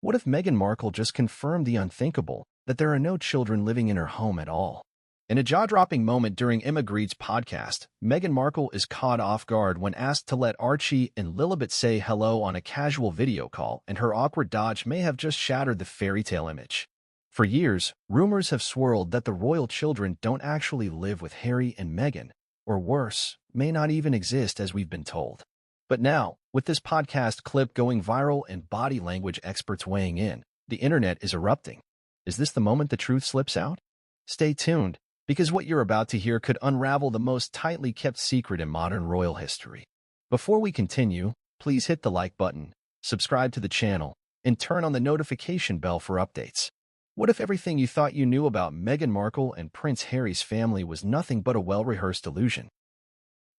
What if Meghan Markle just confirmed the unthinkable, that there are no children living in her home at all? In a jaw-dropping moment during Emma Grede's podcast, Meghan Markle is caught off guard when asked to let Archie and Lilibet say hello on a casual video call, and her awkward dodge may have just shattered the fairy tale image. For years, rumors have swirled that the royal children don't actually live with Harry and Meghan, or worse, may not even exist as we've been told. But now, with this podcast clip going viral and body language experts weighing in, the internet is erupting. Is this the moment the truth slips out? Stay tuned, because what you're about to hear could unravel the most tightly kept secret in modern royal history. Before we continue, please hit the like button, subscribe to the channel, and turn on the notification bell for updates. What if everything you thought you knew about Meghan Markle and Prince Harry's family was nothing but a well-rehearsed illusion?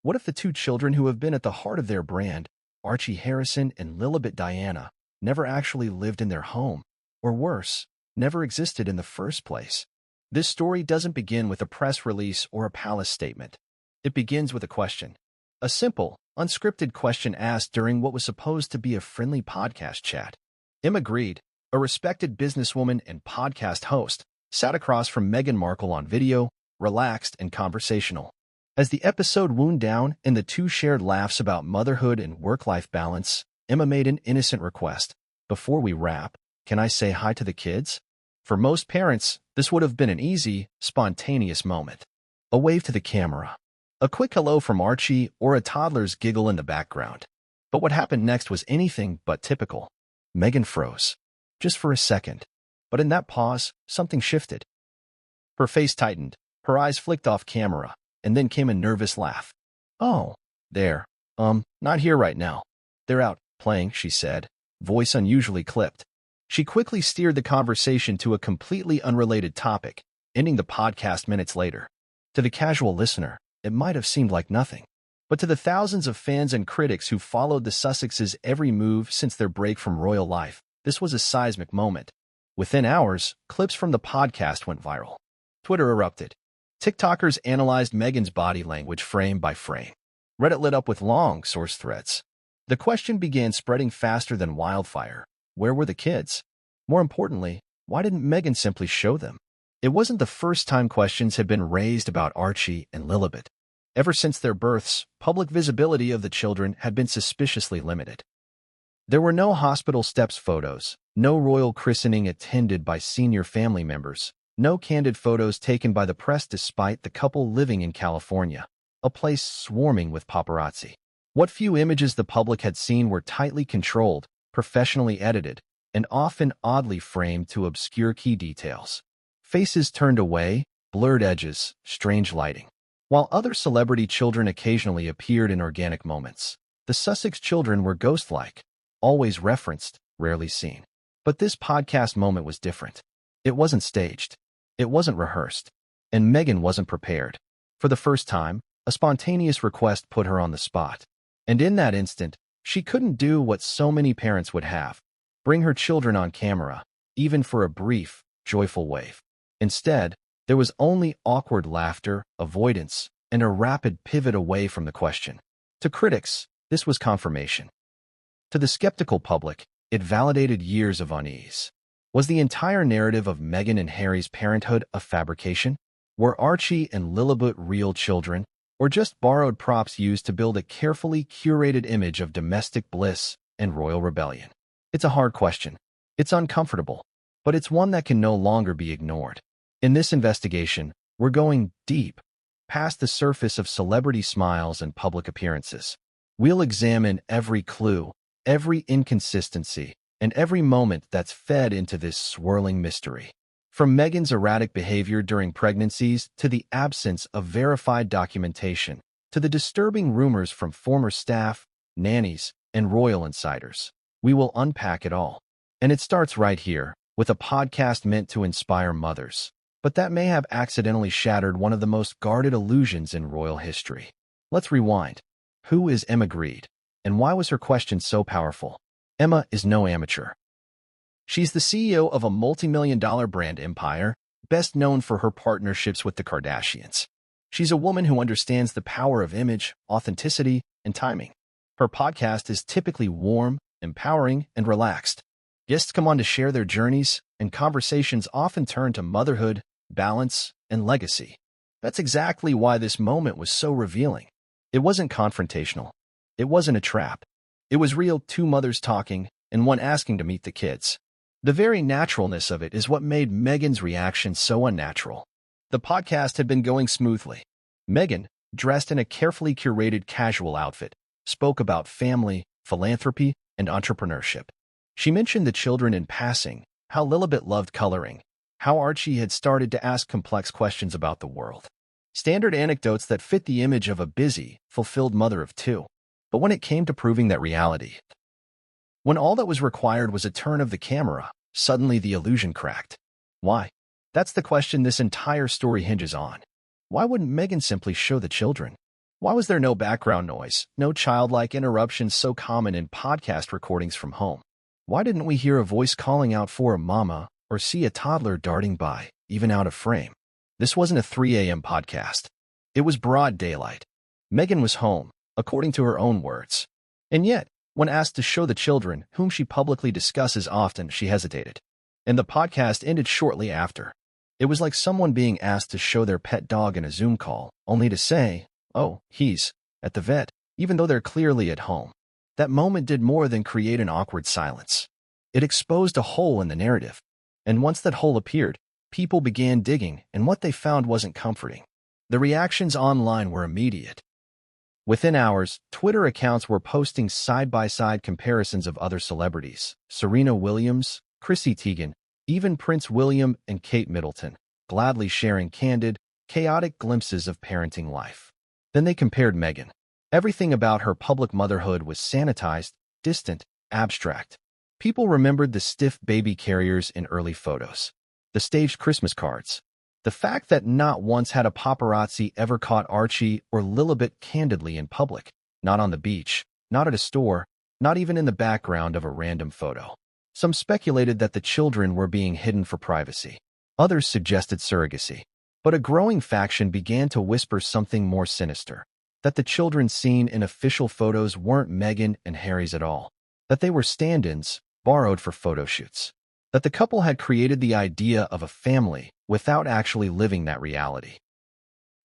What if the two children who have been at the heart of their brand, Archie Harrison and Lilibet Diana, never actually lived in their home, or worse, never existed in the first place? This story doesn't begin with a press release or a palace statement. It begins with a question. A simple, unscripted question asked during what was supposed to be a friendly podcast chat. Emma Grede, a respected businesswoman and podcast host, sat across from Meghan Markle on video, relaxed and conversational. As the episode wound down and the two shared laughs about motherhood and work-life balance, Emma made an innocent request. Before we wrap, can I say hi to the kids? For most parents, this would have been an easy, spontaneous moment. A wave to the camera, a quick hello from Archie, or a toddler's giggle in the background. But what happened next was anything but typical. Meghan froze. Just for a second. But in that pause, something shifted. Her face tightened, her eyes flicked off camera, and then came a nervous laugh. "Oh, there. Not here right now. They're out, playing," she said, voice unusually clipped. She quickly steered the conversation to a completely unrelated topic, ending the podcast minutes later. To the casual listener, it might have seemed like nothing. But to the thousands of fans and critics who followed the Sussexes' every move since their break from royal life, this was a seismic moment. Within hours, clips from the podcast went viral. Twitter erupted. TikTokers analyzed Meghan's body language frame by frame. Reddit lit up with long source threads. The question began spreading faster than wildfire. Where were the kids? More importantly, why didn't Meghan simply show them? It wasn't the first time questions had been raised about Archie and Lilibet. Ever since their births, public visibility of the children had been suspiciously limited. There were no hospital steps photos, no royal christening attended by senior family members, no candid photos taken by the press despite the couple living in California, a place swarming with paparazzi. What few images the public had seen were tightly controlled, professionally edited, and often oddly framed to obscure key details. Faces turned away, blurred edges, strange lighting. While other celebrity children occasionally appeared in organic moments, the Sussex children were ghost-like, always referenced, rarely seen. But this podcast moment was different. It wasn't staged. It wasn't rehearsed. And Meghan wasn't prepared. For the first time, a spontaneous request put her on the spot. And in that instant, she couldn't do what so many parents would have: bring her children on camera, even for a brief, joyful wave. Instead, there was only awkward laughter, avoidance, and a rapid pivot away from the question. To critics, this was confirmation. To the skeptical public, it validated years of unease. Was the entire narrative of Meghan and Harry's parenthood a fabrication? Were Archie and Lilibet real children, or just borrowed props used to build a carefully curated image of domestic bliss and royal rebellion? It's a hard question. It's uncomfortable, but it's one that can no longer be ignored. In this investigation, we're going deep, past the surface of celebrity smiles and public appearances. We'll examine every clue, every inconsistency, and every moment that's fed into this swirling mystery. From Meghan's erratic behavior during pregnancies to the absence of verified documentation, to the disturbing rumors from former staff, nannies, and royal insiders, we will unpack it all. And it starts right here, with a podcast meant to inspire mothers. But that may have accidentally shattered one of the most guarded illusions in royal history. Let's rewind. Who is Emma Grede? And why was her question so powerful? Emma is no amateur. She's the CEO of a multi-million-dollar brand empire, best known for her partnerships with the Kardashians. She's a woman who understands the power of image, authenticity, and timing. Her podcast is typically warm, empowering, and relaxed. Guests come on to share their journeys, and conversations often turn to motherhood, balance, and legacy. That's exactly why this moment was so revealing. It wasn't confrontational. It wasn't a trap. It was real, two mothers talking, and one asking to meet the kids. The very naturalness of it is what made Meghan's reaction so unnatural. The podcast had been going smoothly. Meghan, dressed in a carefully curated casual outfit, spoke about family, philanthropy, and entrepreneurship. She mentioned the children in passing, how Lilibet loved coloring, how Archie had started to ask complex questions about the world. Standard anecdotes that fit the image of a busy, fulfilled mother of two. But when it came to proving that reality, when all that was required was a turn of the camera, suddenly the illusion cracked. Why? That's the question this entire story hinges on. Why wouldn't Meghan simply show the children? Why was there no background noise, no childlike interruptions so common in podcast recordings from home? Why didn't we hear a voice calling out for a mama or see a toddler darting by, even out of frame? This wasn't a 3 a.m. podcast. It was broad daylight. Meghan was home, according to her own words. And yet, when asked to show the children, whom she publicly discusses often, she hesitated. And the podcast ended shortly after. It was like someone being asked to show their pet dog in a Zoom call, only to say, "Oh, he's at the vet," even though they're clearly at home. That moment did more than create an awkward silence. It exposed a hole in the narrative. And once that hole appeared, people began digging, and what they found wasn't comforting. The reactions online were immediate. Within hours, Twitter accounts were posting side-by-side comparisons of other celebrities, Serena Williams, Chrissy Teigen, even Prince William and Kate Middleton, gladly sharing candid, chaotic glimpses of parenting life. Then they compared Meghan. Everything about her public motherhood was sanitized, distant, abstract. People remembered the stiff baby carriers in early photos, the staged Christmas cards, the fact that not once had a paparazzi ever caught Archie or Lilibet candidly in public, not on the beach, not at a store, not even in the background of a random photo. Some speculated that the children were being hidden for privacy. Others suggested surrogacy. But a growing faction began to whisper something more sinister, that the children seen in official photos weren't Meghan and Harry's at all, that they were stand-ins, borrowed for photo shoots, that the couple had created the idea of a family without actually living that reality.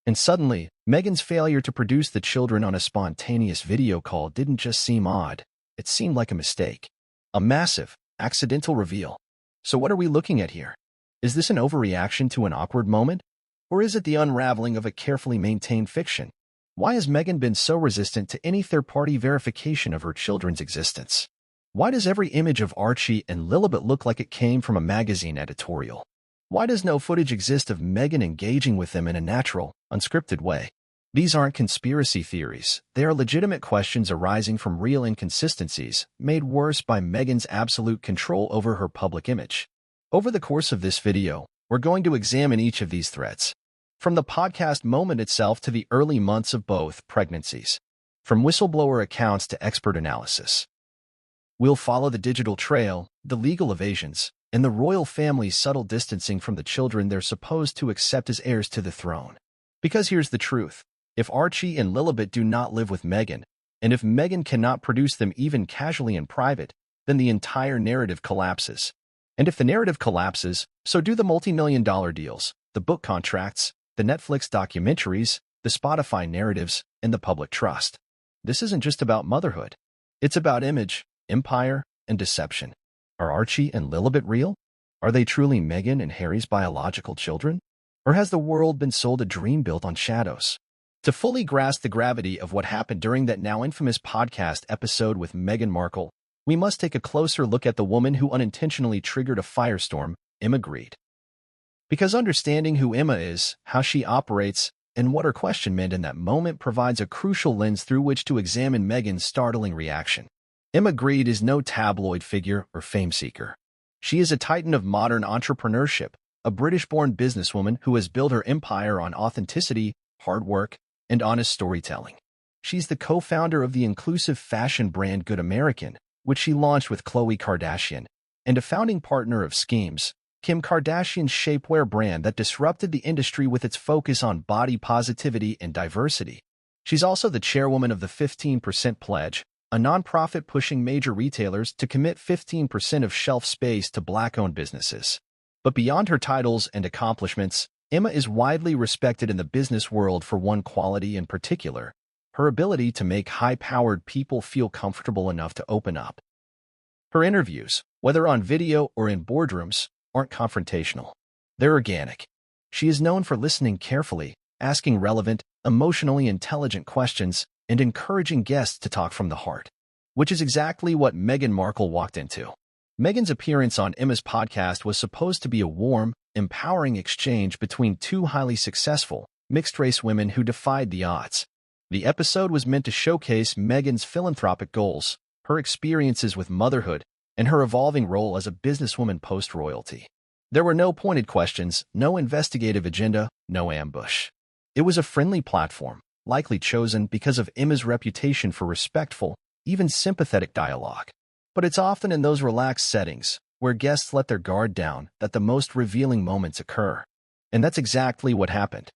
And suddenly, Meghan's failure to produce the children on a spontaneous video call didn't just seem odd, it seemed like a mistake. A massive, accidental reveal. So what are we looking at here? Is this an overreaction to an awkward moment? Or is it the unraveling of a carefully maintained fiction? Why has Meghan been so resistant to any third-party verification of her children's existence? Why does every image of Archie and Lilibet look like it came from a magazine editorial? Why does no footage exist of Meghan engaging with them in a natural, unscripted way? These aren't conspiracy theories. They are legitimate questions arising from real inconsistencies, made worse by Meghan's absolute control over her public image. Over the course of this video, we're going to examine each of these threads, from the podcast moment itself to the early months of both pregnancies, from whistleblower accounts to expert analysis. We'll follow the digital trail, the legal evasions, and the royal family's subtle distancing from the children they're supposed to accept as heirs to the throne. Because here's the truth. If Archie and Lilibet do not live with Meghan, and if Meghan cannot produce them even casually in private, then the entire narrative collapses. And if the narrative collapses, so do the multi-million-dollar deals, the book contracts, the Netflix documentaries, the Spotify narratives, and the public trust. This isn't just about motherhood. It's about image, empire, and deception. Are Archie and Lilibet real? Are they truly Meghan and Harry's biological children? Or has the world been sold a dream built on shadows? To fully grasp the gravity of what happened during that now infamous podcast episode with Meghan Markle, we must take a closer look at the woman who unintentionally triggered a firestorm, Emma Grede. Because understanding who Emma is, how she operates, and what her question meant in that moment provides a crucial lens through which to examine Meghan's startling reaction. Emma Grede is no tabloid figure or fame seeker. She is a titan of modern entrepreneurship, a British-born businesswoman who has built her empire on authenticity, hard work, and honest storytelling. She's the co-founder of the inclusive fashion brand Good American, which she launched with Khloe Kardashian, and a founding partner of Schemes, Kim Kardashian's shapewear brand that disrupted the industry with its focus on body positivity and diversity. She's also the chairwoman of the 15% Pledge, a nonprofit pushing major retailers to commit 15% of shelf space to Black-owned businesses. But beyond her titles and accomplishments, Emma is widely respected in the business world for one quality in particular: her ability to make high-powered people feel comfortable enough to open up. Her interviews, whether on video or in boardrooms, aren't confrontational. They're organic. She is known for listening carefully, asking relevant, emotionally intelligent questions, and encouraging guests to talk from the heart, which is exactly what Meghan Markle walked into. Meghan's appearance on Emma's podcast was supposed to be a warm, empowering exchange between two highly successful, mixed-race women who defied the odds. The episode was meant to showcase Meghan's philanthropic goals, her experiences with motherhood, and her evolving role as a businesswoman post-royalty. There were no pointed questions, no investigative agenda, no ambush. It was a friendly platform, likely chosen because of Emma's reputation for respectful, even sympathetic dialogue. But it's often in those relaxed settings, where guests let their guard down, that the most revealing moments occur. And that's exactly what happened.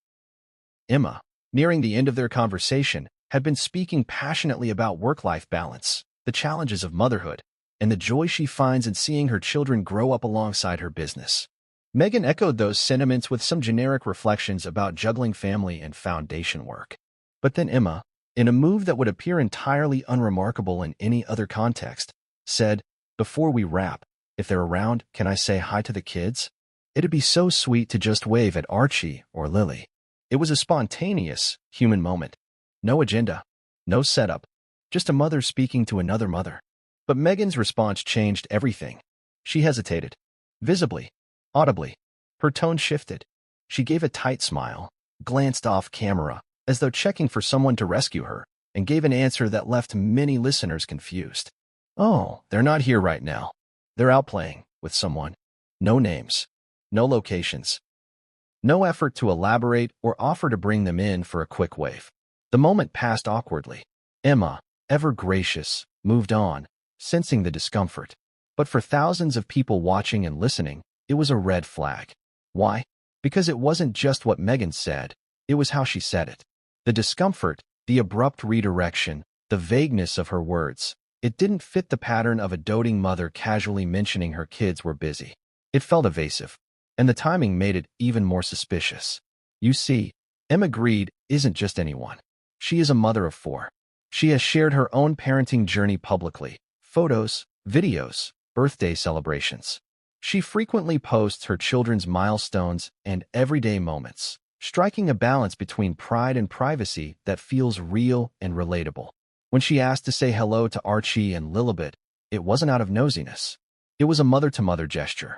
Emma, nearing the end of their conversation, had been speaking passionately about work-life balance, the challenges of motherhood, and the joy she finds in seeing her children grow up alongside her business. Meghan echoed those sentiments with some generic reflections about juggling family and foundation work. But then Emma, in a move that would appear entirely unremarkable in any other context, said, "Before we wrap, if they're around, can I say hi to the kids? It'd be so sweet to just wave at Archie or Lily." It was a spontaneous, human moment. No agenda, no setup, just a mother speaking to another mother. But Meghan's response changed everything. She hesitated, visibly, audibly. Her tone shifted. She gave a tight smile, glanced off camera, as though checking for someone to rescue her, and gave an answer that left many listeners confused. "Oh, they're not here right now. They're out playing with someone." No names, no locations, no effort to elaborate or offer to bring them in for a quick wave. The moment passed awkwardly. Emma, ever gracious, moved on, sensing the discomfort. But for thousands of people watching and listening, it was a red flag. Why? Because it wasn't just what Meghan said, it was how she said it. The discomfort, the abrupt redirection, the vagueness of her words. It didn't fit the pattern of a doting mother casually mentioning her kids were busy. It felt evasive, and the timing made it even more suspicious. You see, Emma Grede isn't just anyone. She is a mother of 4. She has shared her own parenting journey publicly: photos, videos, birthday celebrations. She frequently posts her children's milestones and everyday moments, striking a balance between pride and privacy that feels real and relatable. When she asked to say hello to Archie and Lilibet, it wasn't out of nosiness. It was a mother-to-mother gesture.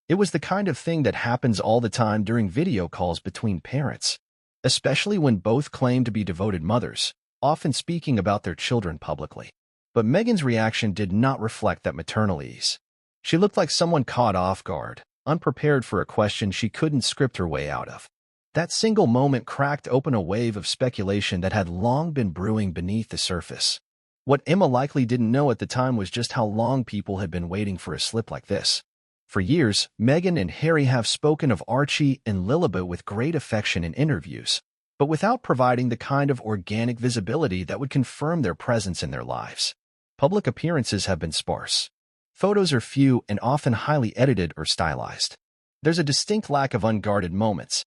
It was the kind of thing that happens all the time during video calls between parents, especially when both claim to be devoted mothers, often speaking about their children publicly. But Meghan's reaction did not reflect that maternal ease. She looked like someone caught off guard, unprepared for a question she couldn't script her way out of. That single moment cracked open a wave of speculation that had long been brewing beneath the surface. What Emma likely didn't know at the time was just how long people had been waiting for a slip like this. For years, Meghan and Harry have spoken of Archie and Lilibet with great affection in interviews, but without providing the kind of organic visibility that would confirm their presence in their lives. Public appearances have been sparse. Photos are few and often highly edited or stylized. There's a distinct lack of unguarded moments,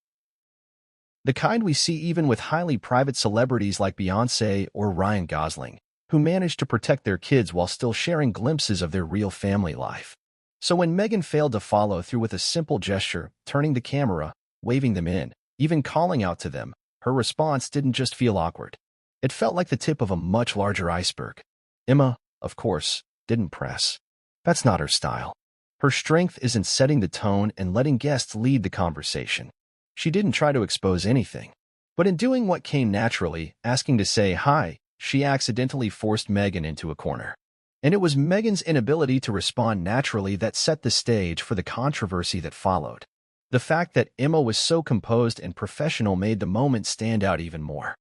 the kind we see even with highly private celebrities like Beyoncé or Ryan Gosling, who manage to protect their kids while still sharing glimpses of their real family life. So when Meghan failed to follow through with a simple gesture, turning the camera, waving them in, even calling out to them, her response didn't just feel awkward. It felt like the tip of a much larger iceberg. Emma, of course, didn't press. That's not her style. Her strength is in setting the tone and letting guests lead the conversation. She didn't try to expose anything. But in doing what came naturally, asking to say hi, she accidentally forced Meghan into a corner. And it was Meghan's inability to respond naturally that set the stage for the controversy that followed. The fact that Emma was so composed and professional made the moment stand out even more.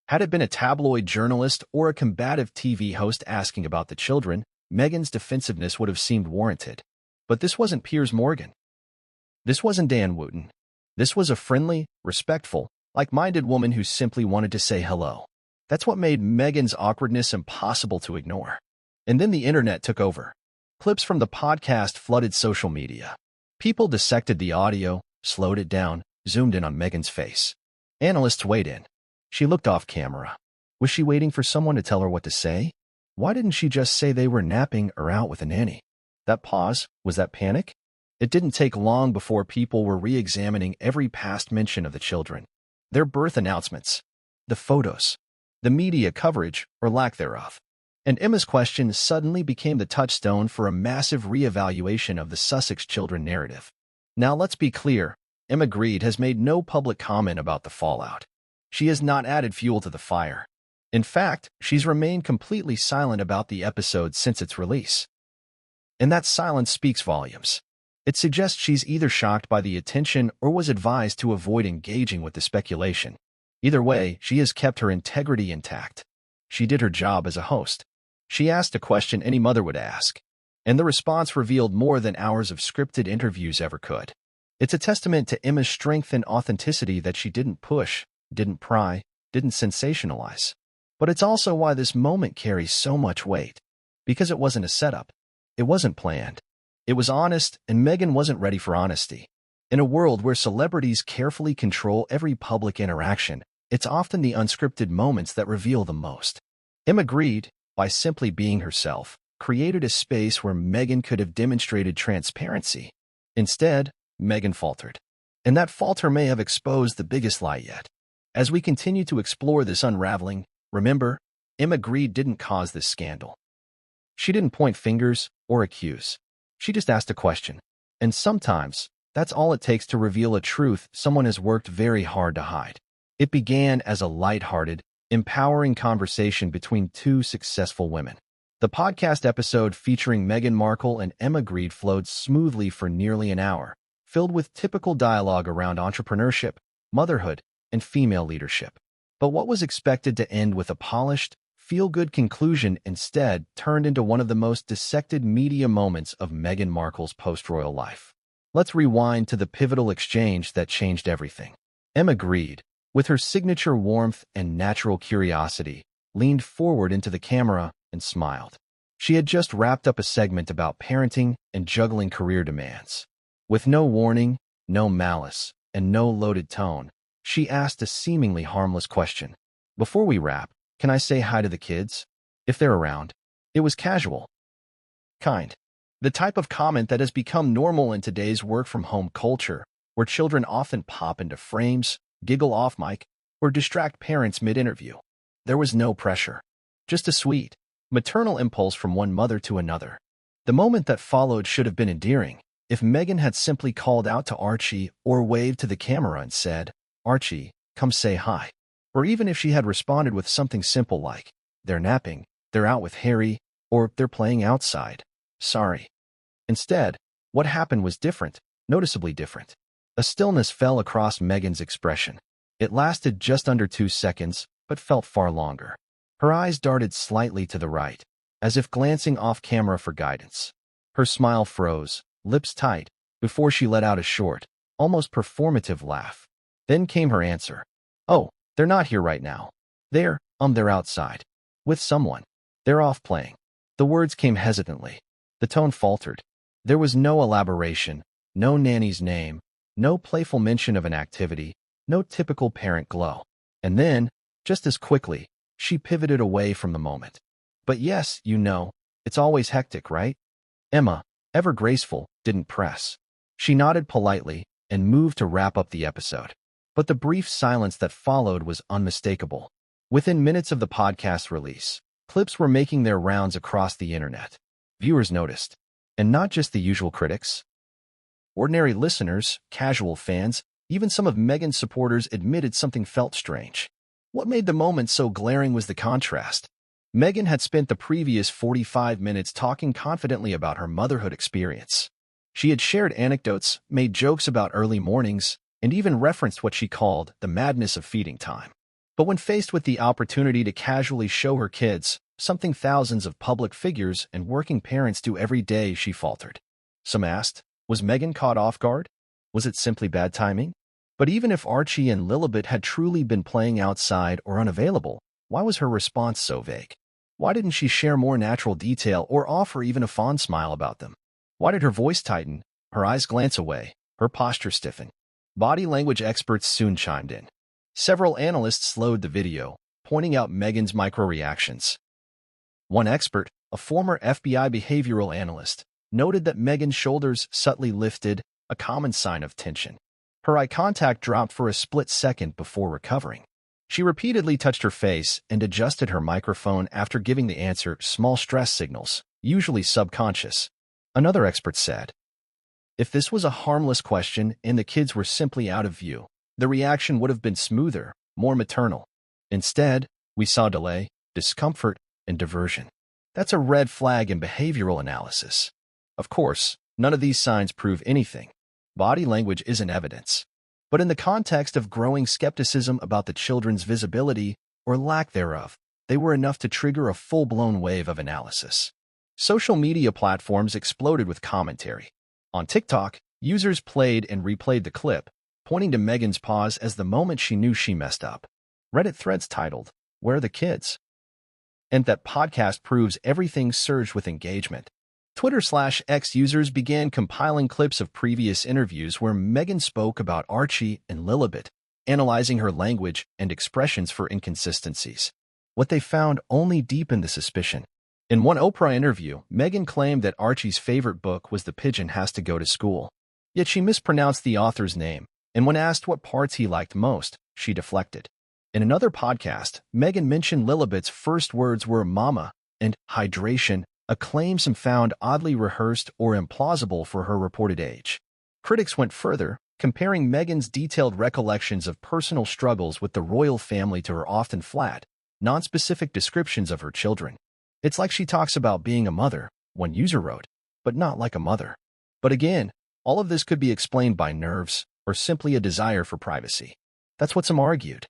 Had it been a tabloid journalist or a combative TV host asking about the children, Meghan's defensiveness would have seemed warranted. But this wasn't Piers Morgan. This wasn't Dan Wooten. This was a friendly, respectful, like-minded woman who simply wanted to say hello. That's what made Meghan's awkwardness impossible to ignore. And then the internet took over. Clips from the podcast flooded social media. People dissected the audio, slowed it down, zoomed in on Meghan's face. Analysts weighed in. She looked off camera. Was she waiting for someone to tell her what to say? Why didn't she just say they were napping or out with a nanny? That pause, was that panic? It didn't take long before people were re-examining every past mention of the children. Their birth announcements, the photos, the media coverage or lack thereof. And Emma's question suddenly became the touchstone for a massive re-evaluation of the Sussex children narrative. Now let's be clear, Emma Grede has made no public comment about the fallout. She has not added fuel to the fire. In fact, she's remained completely silent about the episode since its release. And that silence speaks volumes. It suggests she's either shocked by the attention or was advised to avoid engaging with the speculation. Either way, she has kept her integrity intact. She did her job as a host. She asked a question any mother would ask, and the response revealed more than hours of scripted interviews ever could. It's a testament to Emma's strength and authenticity that she didn't push, didn't pry, didn't sensationalize. But it's also why this moment carries so much weight. Because it wasn't a setup. It wasn't planned. It was honest, and Meghan wasn't ready for honesty. In a world where celebrities carefully control every public interaction, it's often the unscripted moments that reveal the most. Emma Grede, by simply being herself, created a space where Meghan could have demonstrated transparency. Instead, Meghan faltered. And that falter may have exposed the biggest lie yet. As we continue to explore this unraveling, remember, Emma Grede didn't cause this scandal. She didn't point fingers or accuse. She just asked a question. And sometimes, that's all it takes to reveal a truth someone has worked very hard to hide. It began as a lighthearted, empowering conversation between two successful women. The podcast episode featuring Meghan Markle and Emma Grede flowed smoothly for nearly an hour, filled with typical dialogue around entrepreneurship, motherhood, and female leadership. But what was expected to end with a polished, feel-good conclusion instead turned into one of the most dissected media moments of Meghan Markle's post-royal life. Let's rewind to the pivotal exchange that changed everything. Emma Grede, with her signature warmth and natural curiosity, leaned forward into the camera and smiled. She had just wrapped up a segment about parenting and juggling career demands. With no warning, no malice, and no loaded tone, she asked a seemingly harmless question. Before we wrap, can I say hi to the kids? If they're around. It was casual. Kind. The type of comment that has become normal in today's work-from-home culture, where children often pop into frames, giggle off mic, or distract parents mid-interview. There was no pressure. Just a sweet, maternal impulse from one mother to another. The moment that followed should have been endearing, if Meghan had simply called out to Archie or waved to the camera and said, "Archie, come say hi." Or even if she had responded with something simple like, "They're napping, they're out with Harry," or "They're playing outside. Sorry." Instead, what happened was different, noticeably different. A stillness fell across Meghan's expression. It lasted just under 2 seconds, but felt far longer. Her eyes darted slightly to the right, as if glancing off camera for guidance. Her smile froze, lips tight, before she let out a short, almost performative laugh. Then came her answer. "Oh, they're not here right now. They're outside. With someone. They're off playing." The words came hesitantly. The tone faltered. There was no elaboration, no nanny's name, no playful mention of an activity, no typical parent glow. And then, just as quickly, she pivoted away from the moment. "But yes, it's always hectic, right?" Emma, ever graceful, didn't press. She nodded politely and moved to wrap up the episode. But the brief silence that followed was unmistakable. Within minutes of the podcast's release, clips were making their rounds across the internet. Viewers noticed, and not just the usual critics. Ordinary listeners, casual fans, even some of Meghan's supporters admitted something felt strange. What made the moment so glaring was the contrast. Meghan had spent the previous 45 minutes talking confidently about her motherhood experience. She had shared anecdotes, made jokes about early mornings, and even referenced what she called the madness of feeding time. But when faced with the opportunity to casually show her kids, something thousands of public figures and working parents do every day, she faltered. Some asked, was Meghan caught off guard? Was it simply bad timing? But even if Archie and Lilibet had truly been playing outside or unavailable, Why was her response so vague? Why didn't she share more natural detail or offer even a fond smile about them? Why did her voice tighten, her eyes glance away, her posture stiffen? Body language experts soon chimed in. Several analysts slowed the video, pointing out Meghan's micro-reactions. One expert, a former FBI behavioral analyst, noted that Meghan's shoulders subtly lifted, a common sign of tension. Her eye contact dropped for a split second before recovering. She repeatedly touched her face and adjusted her microphone after giving the answer small stress signals, usually subconscious. Another expert said, if this was a harmless question and the kids were simply out of view, the reaction would have been smoother, more maternal. Instead, we saw delay, discomfort, and diversion. That's a red flag in behavioral analysis. Of course, none of these signs prove anything. Body language isn't evidence. But in the context of growing skepticism about the children's visibility, or lack thereof, they were enough to trigger a full-blown wave of analysis. Social media platforms exploded with commentary. On TikTok, users played and replayed the clip, pointing to Meghan's pause as the moment she knew she messed up. Reddit threads titled, "Where are the kids?" and "That podcast proves everything" surged with engagement. Twitter/X users began compiling clips of previous interviews where Meghan spoke about Archie and Lilibet, analyzing her language and expressions for inconsistencies. What they found only deepened the suspicion. In one Oprah interview, Meghan claimed that Archie's favorite book was The Pigeon Has to Go to School. Yet she mispronounced the author's name, and when asked what parts he liked most, she deflected. In another podcast, Meghan mentioned Lilibet's first words were mama and hydration, a claim some found oddly rehearsed or implausible for her reported age. Critics went further, comparing Meghan's detailed recollections of personal struggles with the royal family to her often flat, non-specific descriptions of her children. It's like she talks about being a mother, one user wrote, but not like a mother. But again, all of this could be explained by nerves or simply a desire for privacy. That's what some argued.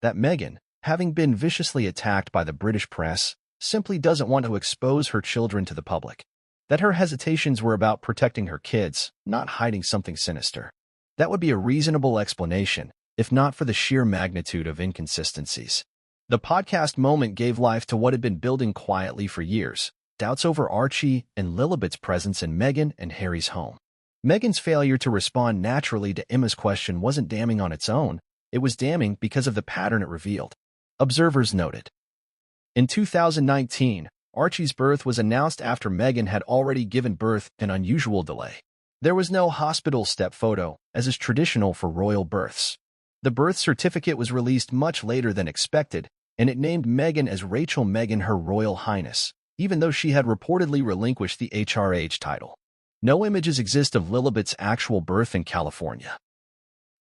That Meghan, having been viciously attacked by the British press, simply doesn't want to expose her children to the public. That her hesitations were about protecting her kids, not hiding something sinister. That would be a reasonable explanation, if not for the sheer magnitude of inconsistencies. The podcast moment gave life to what had been building quietly for years, doubts over Archie and Lilibet's presence in Meghan and Harry's home. Meghan's failure to respond naturally to Emma's question wasn't damning on its own, it was damning because of the pattern it revealed. Observers noted. In 2019, Archie's birth was announced after Meghan had already given birth, an unusual delay. There was no hospital step photo, as is traditional for royal births. The birth certificate was released much later than expected, and it named Meghan as Rachel Meghan Her Royal Highness, even though she had reportedly relinquished the HRH title. No images exist of Lilibet's actual birth in California.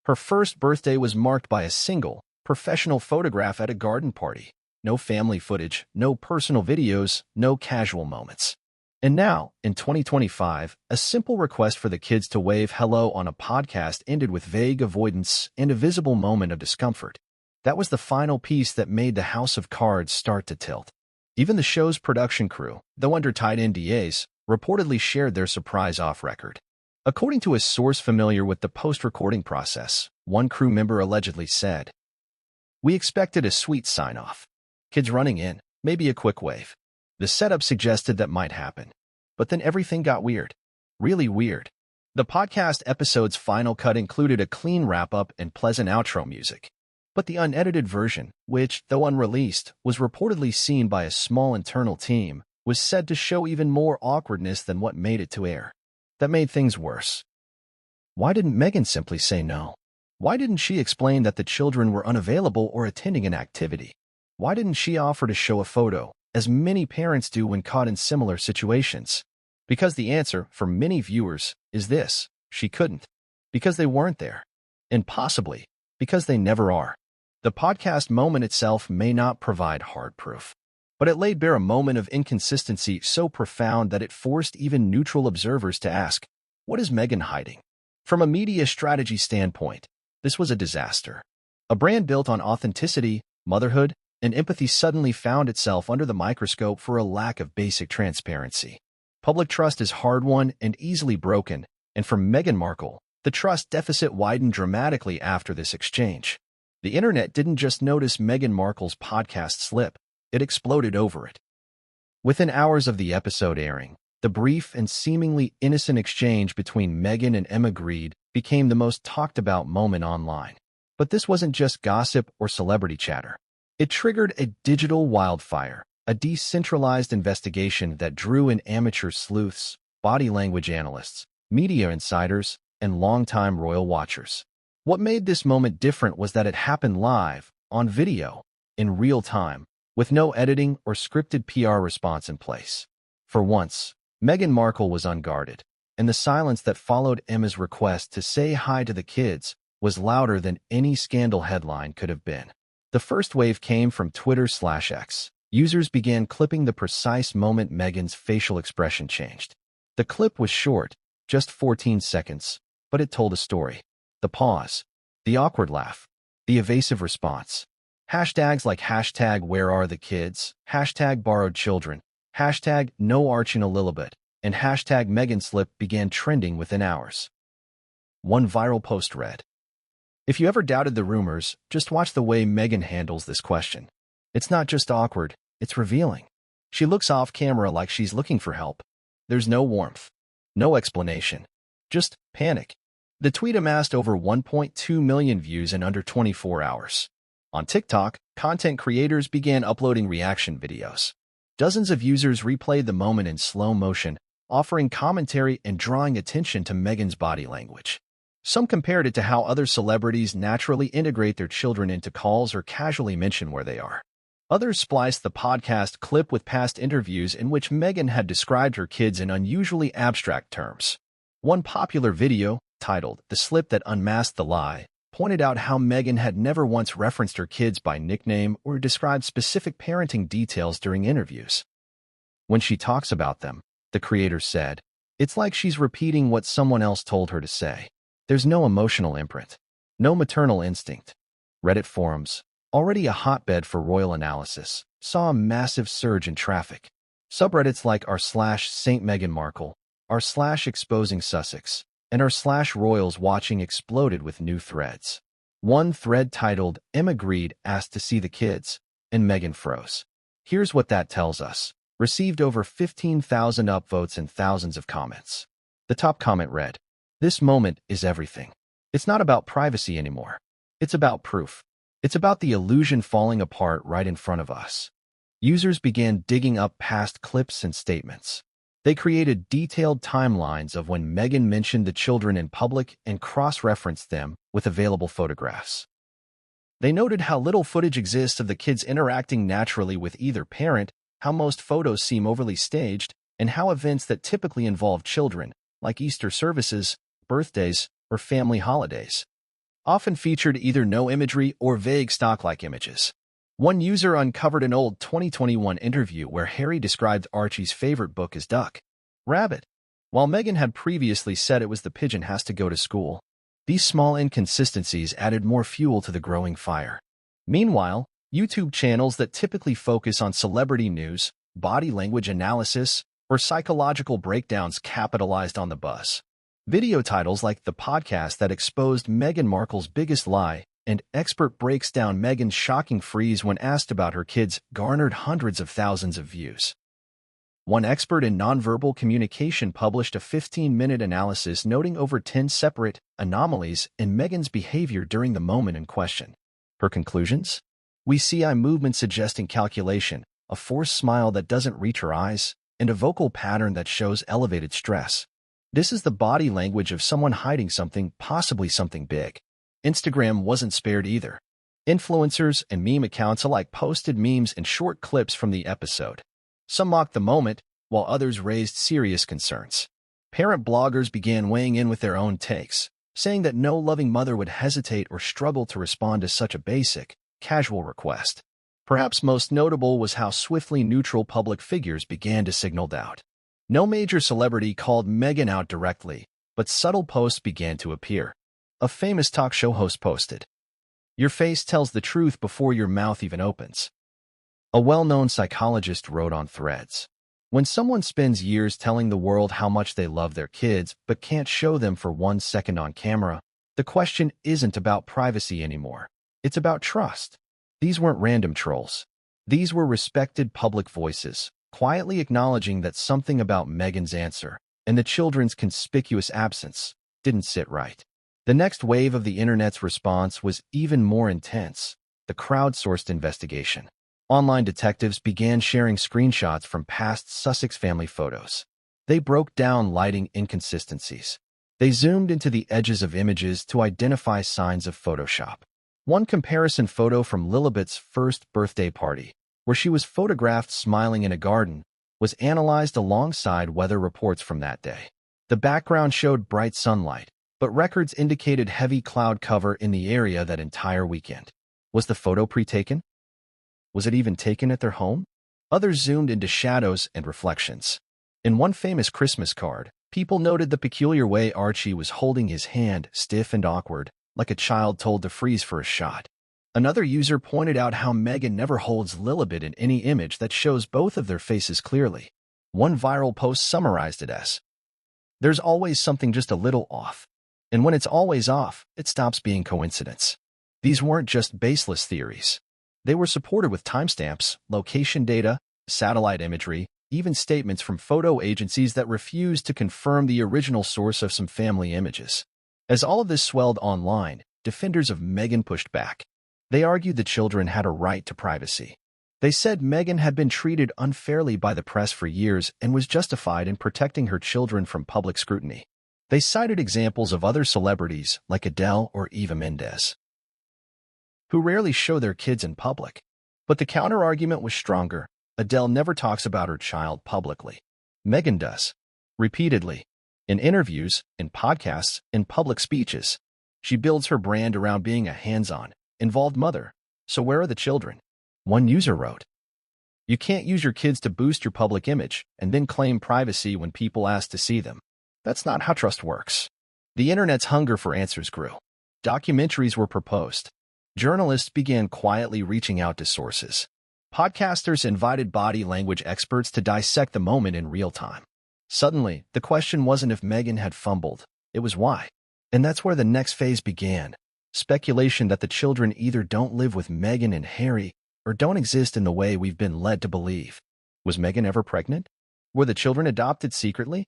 Her first birthday was marked by a single, professional photograph at a garden party. No family footage, no personal videos, no casual moments. And now, in 2025, a simple request for the kids to wave hello on a podcast ended with vague avoidance and a visible moment of discomfort. That was the final piece that made the house of cards start to tilt. Even the show's production crew, though under tight NDAs, reportedly shared their surprise off-record. According to a source familiar with the post-recording process, one crew member allegedly said, "We expected a sweet sign-off. Kids running in, maybe a quick wave. The setup suggested that might happen. But then everything got weird. Really weird." The podcast episode's final cut included a clean wrap-up and pleasant outro music. But the unedited version, which, though unreleased, was reportedly seen by a small internal team, was said to show even more awkwardness than what made it to air. That made things worse. Why didn't Meghan simply say no? Why didn't she explain that the children were unavailable or attending an activity? Why didn't she offer to show a photo, as many parents do when caught in similar situations? Because the answer, for many viewers, is this: she couldn't. Because they weren't there. And possibly, because they never are. The podcast moment itself may not provide hard proof, but it laid bare a moment of inconsistency so profound that it forced even neutral observers to ask, what is Meghan hiding? From a media strategy standpoint, this was a disaster. A brand built on authenticity, motherhood, and empathy suddenly found itself under the microscope for a lack of basic transparency. Public trust is hard-won and easily broken, and for Meghan Markle, the trust deficit widened dramatically after this exchange. The internet didn't just notice Meghan Markle's podcast slip, it exploded over it. Within hours of the episode airing, the brief and seemingly innocent exchange between Meghan and Emma Grede became the most talked-about moment online. But this wasn't just gossip or celebrity chatter. It triggered a digital wildfire, a decentralized investigation that drew in amateur sleuths, body language analysts, media insiders, and longtime royal watchers. What made this moment different was that it happened live, on video, in real time, with no editing or scripted PR response in place. For once, Meghan Markle was unguarded, and the silence that followed Emma's request to say hi to the kids was louder than any scandal headline could have been. The first wave came from Twitter/X. Users began clipping the precise moment Meghan's facial expression changed. The clip was short, just 14 seconds, but it told a story. The pause, the awkward laugh, the evasive response. Hashtags like #WhereAreTheKids, #BorrowedChildren, #No Archie and Lilibet, and #MeghanSlip began trending within hours. One viral post read, "If you ever doubted the rumors, just watch the way Meghan handles this question. It's not just awkward, it's revealing. She looks off camera like she's looking for help. There's no warmth, no explanation, just panic." The tweet amassed over 1.2 million views in under 24 hours. On TikTok, content creators began uploading reaction videos. Dozens of users replayed the moment in slow motion, offering commentary and drawing attention to Meghan's body language. Some compared it to how other celebrities naturally integrate their children into calls or casually mention where they are. Others spliced the podcast clip with past interviews in which Meghan had described her kids in unusually abstract terms. One popular video, titled "The Slip That Unmasked the Lie," pointed out how Meghan had never once referenced her kids by nickname or described specific parenting details during interviews. When she talks about them, the creator said, "It's like she's repeating what someone else told her to say. There's no emotional imprint, no maternal instinct." Reddit forums, already a hotbed for royal analysis, saw a massive surge in traffic. Subreddits like r/Saint Meghan Markle, r/Exposing Sussex, and r/Royals Watching exploded with new threads. One thread titled, "Emma Grede asked to see the kids, and Meghan froze. Here's what that tells us," received over 15,000 upvotes and thousands of comments. The top comment read, "This moment is everything. It's not about privacy anymore. It's about proof. It's about the illusion falling apart right in front of us." Users began digging up past clips and statements. They created detailed timelines of when Meghan mentioned the children in public and cross-referenced them with available photographs. They noted how little footage exists of the kids interacting naturally with either parent, how most photos seem overly staged, and how events that typically involve children, like Easter services, birthdays, or family holidays, often featured either no imagery or vague stock-like images. One user uncovered an old 2021 interview where Harry described Archie's favorite book as Duck, Rabbit, while Meghan had previously said it was The Pigeon Has to Go to School. These small inconsistencies added more fuel to the growing fire. Meanwhile, YouTube channels that typically focus on celebrity news, body language analysis, or psychological breakdowns capitalized on the buzz. Video titles like The Podcast That Exposed Meghan Markle's Biggest Lie and Expert Breaks Down Meghan's Shocking Freeze when asked about her kids garnered hundreds of thousands of views. One expert in nonverbal communication published a 15-minute analysis noting over 10 separate anomalies in Meghan's behavior during the moment in question. Her conclusions? We see eye movement suggesting calculation, a forced smile that doesn't reach her eyes, and a vocal pattern that shows elevated stress. This is the body language of someone hiding something, possibly something big. Instagram wasn't spared either. Influencers and meme accounts alike posted memes and short clips from the episode. Some mocked the moment, while others raised serious concerns. Parent bloggers began weighing in with their own takes, saying that no loving mother would hesitate or struggle to respond to such a basic, casual request. Perhaps most notable was how swiftly neutral public figures began to signal doubt. No major celebrity called Meghan out directly, but subtle posts began to appear. A famous talk show host posted, "Your face tells the truth before your mouth even opens." A well-known psychologist wrote on Threads, "When someone spends years telling the world how much they love their kids but can't show them for 1 second on camera, the question isn't about privacy anymore. It's about trust. These weren't random trolls. These were respected public voices, quietly acknowledging that something about Meghan's answer and the children's conspicuous absence didn't sit right. The next wave of the internet's response was even more intense: the crowdsourced investigation. Online detectives began sharing screenshots from past Sussex family photos. They broke down lighting inconsistencies. They zoomed into the edges of images to identify signs of Photoshop. One comparison photo from Lilibet's first birthday party, where she was photographed smiling in a garden, was analyzed alongside weather reports from that day. The background showed bright sunlight, but records indicated heavy cloud cover in the area that entire weekend. Was the photo pre-taken? Was it even taken at their home? Others zoomed into shadows and reflections. In one famous Christmas card, people noted the peculiar way Archie was holding his hand, stiff and awkward, like a child told to freeze for a shot. Another user pointed out how Meghan never holds Lilibet in any image that shows both of their faces clearly. One viral post summarized it as, "There's always something just a little off. And when it's always off, it stops being coincidence." These weren't just baseless theories. They were supported with timestamps, location data, satellite imagery, even statements from photo agencies that refused to confirm the original source of some family images. As all of this swelled online, defenders of Meghan pushed back. They argued the children had a right to privacy. They said Meghan had been treated unfairly by the press for years and was justified in protecting her children from public scrutiny. They cited examples of other celebrities like Adele or Eva Mendes, who rarely show their kids in public. But the counter-argument was stronger. Adele never talks about her child publicly. Meghan does. Repeatedly. In interviews, in podcasts, in public speeches. She builds her brand around being a hands-on, involved mother. So where are the children? One user wrote, "You can't use your kids to boost your public image and then claim privacy when people ask to see them. That's not how trust works." The internet's hunger for answers grew. Documentaries were proposed. Journalists began quietly reaching out to sources. Podcasters invited body language experts to dissect the moment in real time. Suddenly, the question wasn't if Meghan had fumbled, it was why. And that's where the next phase began. Speculation that the children either don't live with Meghan and Harry or don't exist in the way we've been led to believe. Was Meghan ever pregnant? Were the children adopted secretly?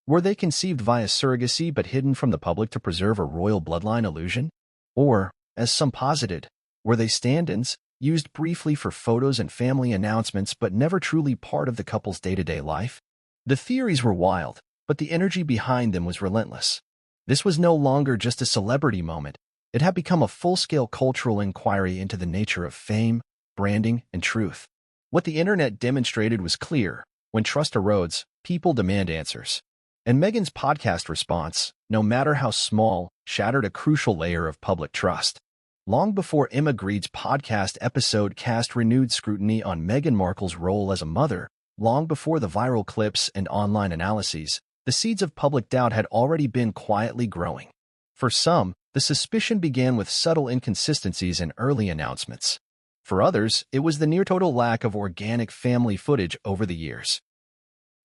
Were they conceived via surrogacy but hidden from the public to preserve a royal bloodline illusion? Or, as some posited, were they stand-ins, used briefly for photos and family announcements but never truly part of the couple's day-to-day life? The theories were wild, but the energy behind them was relentless. This was no longer just a celebrity moment. It had become a full-scale cultural inquiry into the nature of fame, branding, and truth. What the internet demonstrated was clear. When trust erodes, people demand answers. And Meghan's podcast response, no matter how small, shattered a crucial layer of public trust. Long before Emma Grede's podcast episode cast renewed scrutiny on Meghan Markle's role as a mother, long before the viral clips and online analyses, the seeds of public doubt had already been quietly growing. For some, the suspicion began with subtle inconsistencies in early announcements. For others, it was the near-total lack of organic family footage over the years.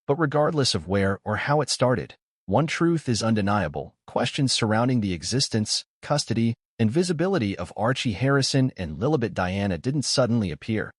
But regardless of where or how it started, one truth is undeniable: questions surrounding the existence, custody, and visibility of Archie Harrison and Lilibet Diana didn't suddenly appear.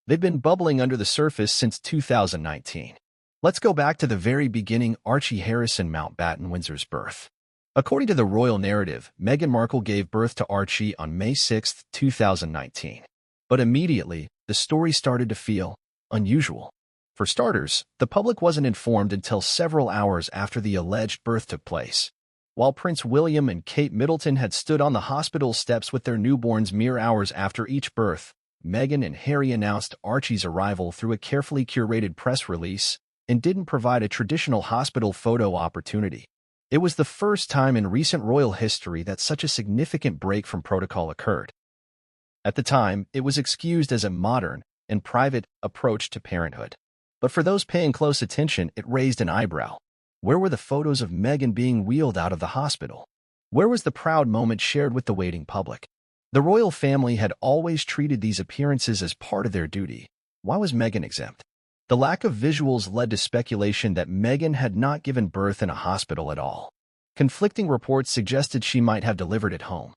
They've been bubbling under the surface since 2019. Let's go back to the very beginning: Archie Harrison Mountbatten Windsor's birth. According to the royal narrative, Meghan Markle gave birth to Archie on May 6, 2019. But immediately, the story started to feel unusual. For starters, the public wasn't informed until several hours after the alleged birth took place. While Prince William and Kate Middleton had stood on the hospital steps with their newborns mere hours after each birth, Meghan and Harry announced Archie's arrival through a carefully curated press release and didn't provide a traditional hospital photo opportunity. It was the first time in recent royal history that such a significant break from protocol occurred. At the time, it was excused as a modern and private approach to parenthood. But for those paying close attention, it raised an eyebrow. Where were the photos of Meghan being wheeled out of the hospital? Where was the proud moment shared with the waiting public? The royal family had always treated these appearances as part of their duty. Why was Meghan exempt? The lack of visuals led to speculation that Meghan had not given birth in a hospital at all. Conflicting reports suggested she might have delivered at home.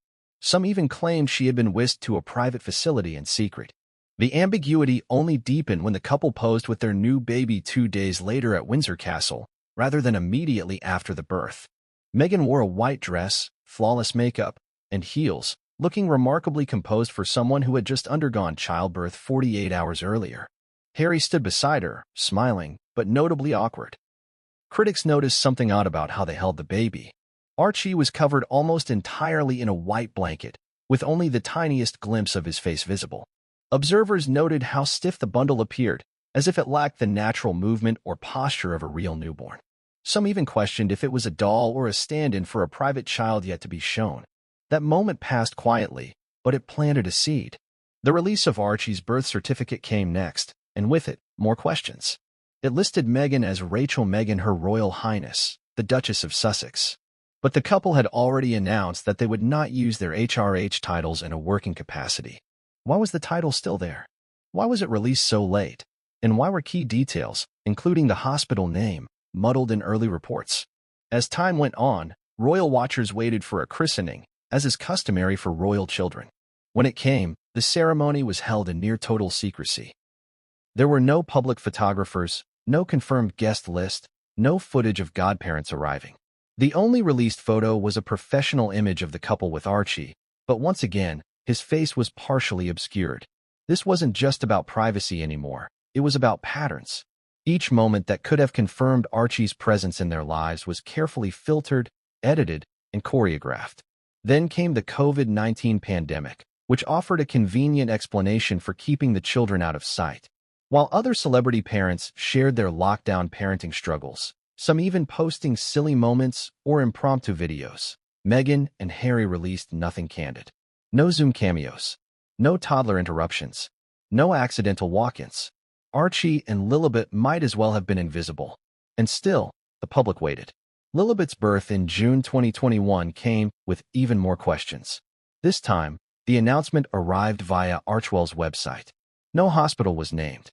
Some even claimed she had been whisked to a private facility in secret. The ambiguity only deepened when the couple posed with their new baby 2 days later at Windsor Castle, rather than immediately after the birth. Meghan wore a white dress, flawless makeup, and heels, looking remarkably composed for someone who had just undergone childbirth 48 hours earlier. Harry stood beside her, smiling, but notably awkward. Critics noticed something odd about how they held the baby. Archie was covered almost entirely in a white blanket, with only the tiniest glimpse of his face visible. Observers noted how stiff the bundle appeared, as if it lacked the natural movement or posture of a real newborn. Some even questioned if it was a doll or a stand-in for a private child yet to be shown. That moment passed quietly, but it planted a seed. The release of Archie's birth certificate came next, and with it, more questions. It listed Meghan as Rachel Meghan Her Royal Highness, the Duchess of Sussex. But the couple had already announced that they would not use their HRH titles in a working capacity. Why was the title still there? Why was it released so late? And why were key details, including the hospital name, muddled in early reports? As time went on, royal watchers waited for a christening, as is customary for royal children. When it came, the ceremony was held in near-total secrecy. There were no public photographers, no confirmed guest list, no footage of godparents arriving. The only released photo was a professional image of the couple with Archie, but once again, his face was partially obscured. This wasn't just about privacy anymore, it was about patterns. Each moment that could have confirmed Archie's presence in their lives was carefully filtered, edited, and choreographed. Then came the COVID-19 pandemic, which offered a convenient explanation for keeping the children out of sight. While other celebrity parents shared their lockdown parenting struggles, some even posting silly moments or impromptu videos, Meghan and Harry released nothing candid. No Zoom cameos, no toddler interruptions, no accidental walk-ins. Archie and Lilibet might as well have been invisible. And still, the public waited. Lilibet's birth in June 2021 came with even more questions. This time, the announcement arrived via Archewell's website. No hospital was named.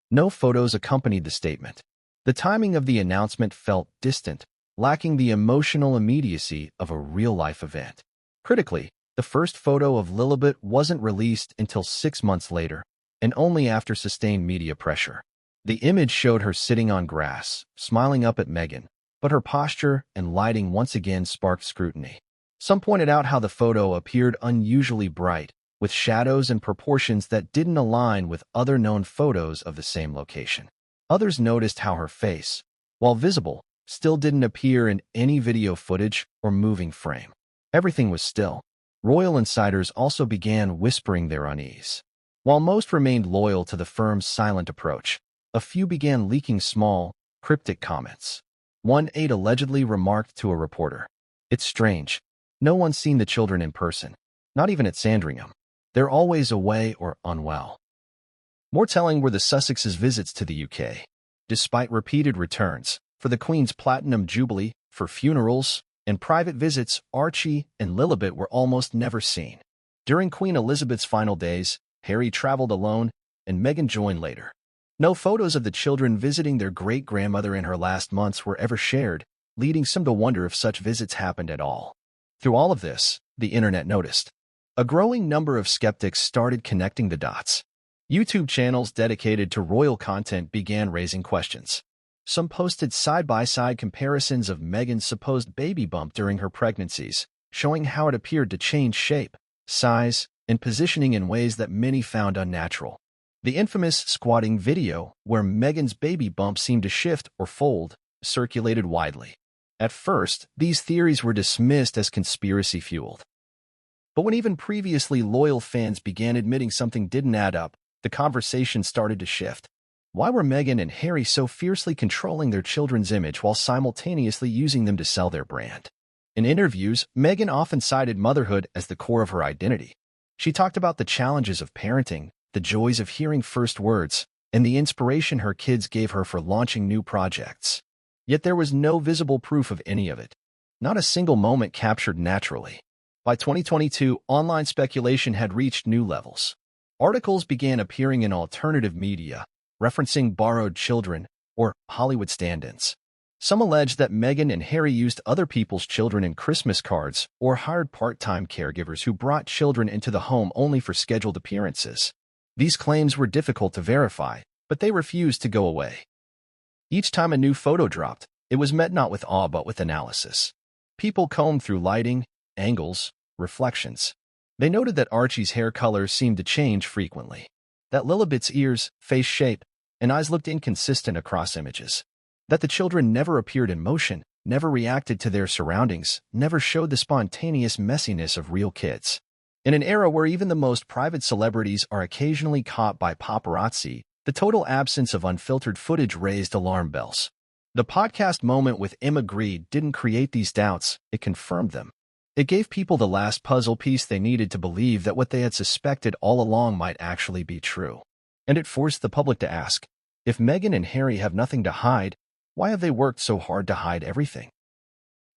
No photos accompanied the statement. The timing of the announcement felt distant, lacking the emotional immediacy of a real-life event. Critically, the first photo of Lilibet wasn't released until 6 months later, and only after sustained media pressure. The image showed her sitting on grass, smiling up at Meghan, but her posture and lighting once again sparked scrutiny. Some pointed out how the photo appeared unusually bright, with shadows and proportions that didn't align with other known photos of the same location. Others noticed how her face, while visible, still didn't appear in any video footage or moving frame. Everything was still. Royal insiders also began whispering their unease. While most remained loyal to the firm's silent approach, a few began leaking small, cryptic comments. One aide allegedly remarked to a reporter, "It's strange. No one's seen the children in person, not even at Sandringham. They're always away or unwell." More telling were the Sussexes' visits to the UK. Despite repeated returns, for the Queen's Platinum Jubilee, for funerals, and private visits, Archie and Lilibet were almost never seen. During Queen Elizabeth's final days, Harry traveled alone, and Meghan joined later. No photos of the children visiting their great-grandmother in her last months were ever shared, leading some to wonder if such visits happened at all. Through all of this, the internet noticed. A growing number of skeptics started connecting the dots. YouTube channels dedicated to royal content began raising questions. Some posted side-by-side comparisons of Meghan's supposed baby bump during her pregnancies, showing how it appeared to change shape, size, and positioning in ways that many found unnatural. The infamous squatting video, where Meghan's baby bump seemed to shift or fold, circulated widely. At first, these theories were dismissed as conspiracy-fueled. But when even previously loyal fans began admitting something didn't add up, the conversation started to shift. Why were Meghan and Harry so fiercely controlling their children's image while simultaneously using them to sell their brand? In interviews, Meghan often cited motherhood as the core of her identity. She talked about the challenges of parenting, the joys of hearing first words, and the inspiration her kids gave her for launching new projects. Yet there was no visible proof of any of it. Not a single moment captured naturally. By 2022, online speculation had reached new levels. Articles began appearing in alternative media, referencing borrowed children or Hollywood stand-ins. Some allege that Meghan and Harry used other people's children in Christmas cards or hired part-time caregivers who brought children into the home only for scheduled appearances. These claims were difficult to verify, but they refused to go away. Each time a new photo dropped, it was met not with awe but with analysis. People combed through lighting, angles, reflections. They noted that Archie's hair color seemed to change frequently, that Lilibet's ears, face shape, and eyes looked inconsistent across images, that the children never appeared in motion, never reacted to their surroundings, never showed the spontaneous messiness of real kids. In an era where even the most private celebrities are occasionally caught by paparazzi, the total absence of unfiltered footage raised alarm bells. The podcast moment with Grede didn't create these doubts, it confirmed them. It gave people the last puzzle piece they needed to believe that what they had suspected all along might actually be true. And it forced the public to ask, if Meghan and Harry have nothing to hide, why have they worked so hard to hide everything?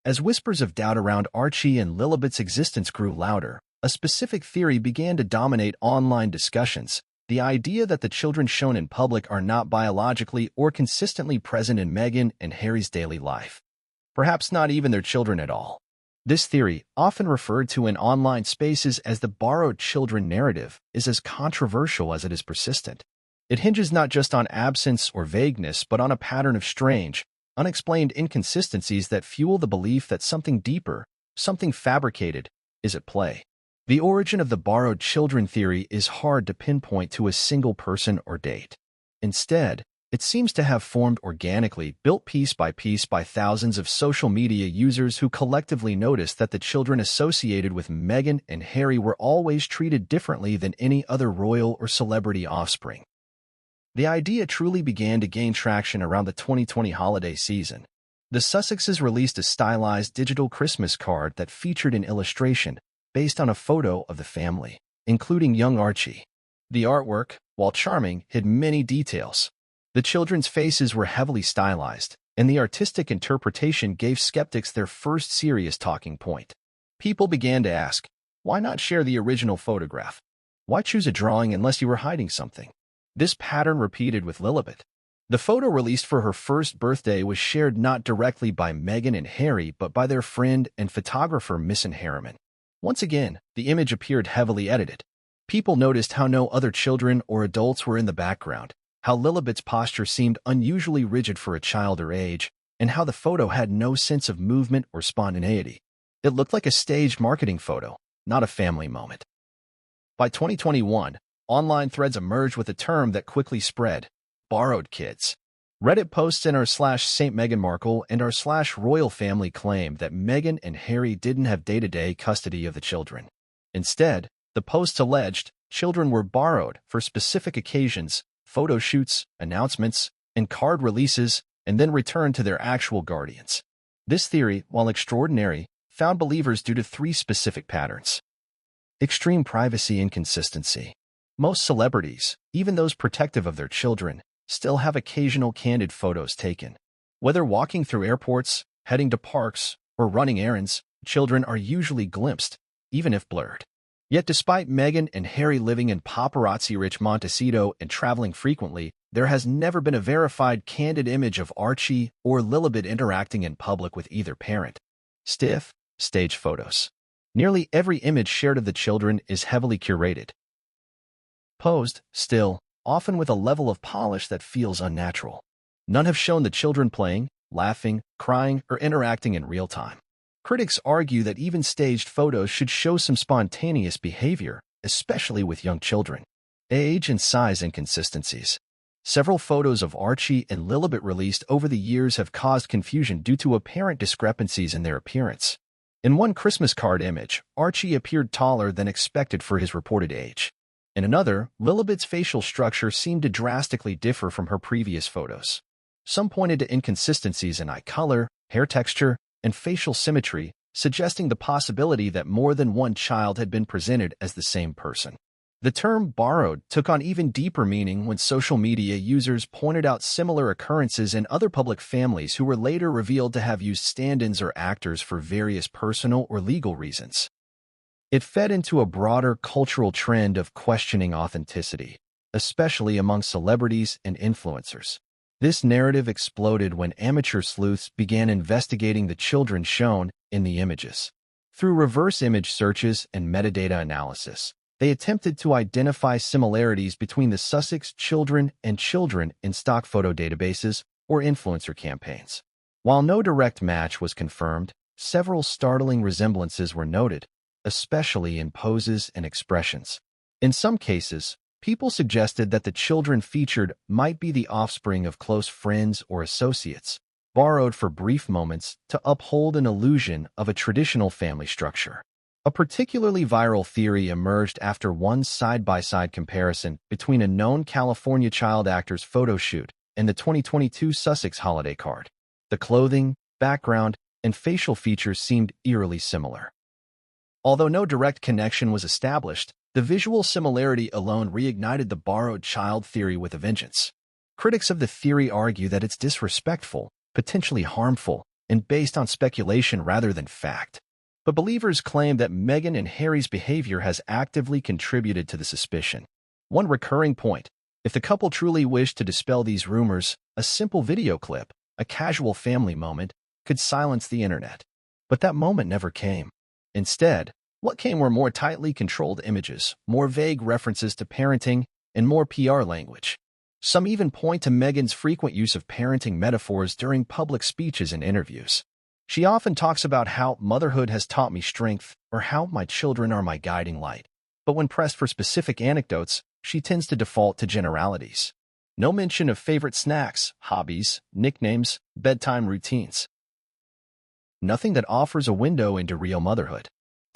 As whispers of doubt around Archie and Lilibet's existence grew louder, a specific theory began to dominate online discussions: the idea that the children shown in public are not biologically or consistently present in Meghan and Harry's daily life. Perhaps not even their children at all. This theory, often referred to in online spaces as the borrowed children narrative, is as controversial as it is persistent. It hinges not just on absence or vagueness, but on a pattern of strange, unexplained inconsistencies that fuel the belief that something deeper, something fabricated, is at play. The origin of the borrowed children theory is hard to pinpoint to a single person or date. Instead, it seems to have formed organically, built piece by thousands of social media users who collectively noticed that the children associated with Meghan and Harry were always treated differently than any other royal or celebrity offspring. The idea truly began to gain traction around the 2020 holiday season. The Sussexes released a stylized digital Christmas card that featured an illustration based on a photo of the family, including young Archie. The artwork, while charming, hid many details. The children's faces were heavily stylized, and the artistic interpretation gave skeptics their first serious talking point. People began to ask, why not share the original photograph? Why choose a drawing unless you were hiding something? This pattern repeated with Lilibet. The photo released for her first birthday was shared not directly by Meghan and Harry, but by their friend and photographer Miss Harriman. Once again, the image appeared heavily edited. People noticed how no other children or adults were in the background, how Lilibet's posture seemed unusually rigid for a child her age, and how the photo had no sense of movement or spontaneity. It looked like a staged marketing photo, not a family moment. By 2021, online threads emerged with a term that quickly spread: borrowed kids. Reddit posts in r/St. Meghan Markle and r/Royal Family claimed that Meghan and Harry didn't have day-to-day custody of the children. Instead, the posts alleged children were borrowed for specific occasions, photo shoots, announcements, and card releases, and then returned to their actual guardians. This theory, while extraordinary, found believers due to three specific patterns. Extreme privacy inconsistency. Most celebrities, even those protective of their children, still have occasional candid photos taken. Whether walking through airports, heading to parks, or running errands, children are usually glimpsed, even if blurred. Yet despite Meghan and Harry living in paparazzi-rich Montecito and traveling frequently, there has never been a verified candid image of Archie or Lilibet interacting in public with either parent. Stiff, staged photos. Nearly every image shared of the children is heavily curated. Posed, still, often with a level of polish that feels unnatural. None have shown the children playing, laughing, crying, or interacting in real time. Critics argue that even staged photos should show some spontaneous behavior, especially with young children. Age and size inconsistencies. Several photos of Archie and Lilibet released over the years have caused confusion due to apparent discrepancies in their appearance. In one Christmas card image, Archie appeared taller than expected for his reported age. In another, Lilibet's facial structure seemed to drastically differ from her previous photos. Some pointed to inconsistencies in eye color, hair texture, and facial symmetry, suggesting the possibility that more than one child had been presented as the same person. The term borrowed took on even deeper meaning when social media users pointed out similar occurrences in other public families who were later revealed to have used stand-ins or actors for various personal or legal reasons. It fed into a broader cultural trend of questioning authenticity, especially among celebrities and influencers. This narrative exploded when amateur sleuths began investigating the children shown in the images. Through reverse image searches and metadata analysis, they attempted to identify similarities between the Sussex children and children in stock photo databases or influencer campaigns. While no direct match was confirmed, several startling resemblances were noted, especially in poses and expressions. In some cases, people suggested that the children featured might be the offspring of close friends or associates, borrowed for brief moments to uphold an illusion of a traditional family structure. A particularly viral theory emerged after one side-by-side comparison between a known California child actor's photo shoot and the 2022 Sussex holiday card. The clothing, background, and facial features seemed eerily similar. Although no direct connection was established, the visual similarity alone reignited the borrowed child theory with a vengeance. Critics of the theory argue that it's disrespectful, potentially harmful, and based on speculation rather than fact. But believers claim that Meghan and Harry's behavior has actively contributed to the suspicion. One recurring point: if the couple truly wished to dispel these rumors, a simple video clip, a casual family moment, could silence the internet. But that moment never came. Instead, what came were more tightly controlled images, more vague references to parenting, and more PR language. Some even point to Meghan's frequent use of parenting metaphors during public speeches and interviews. She often talks about how motherhood has taught me strength or how my children are my guiding light. But when pressed for specific anecdotes, she tends to default to generalities. No mention of favorite snacks, hobbies, nicknames, bedtime routines. Nothing that offers a window into real motherhood.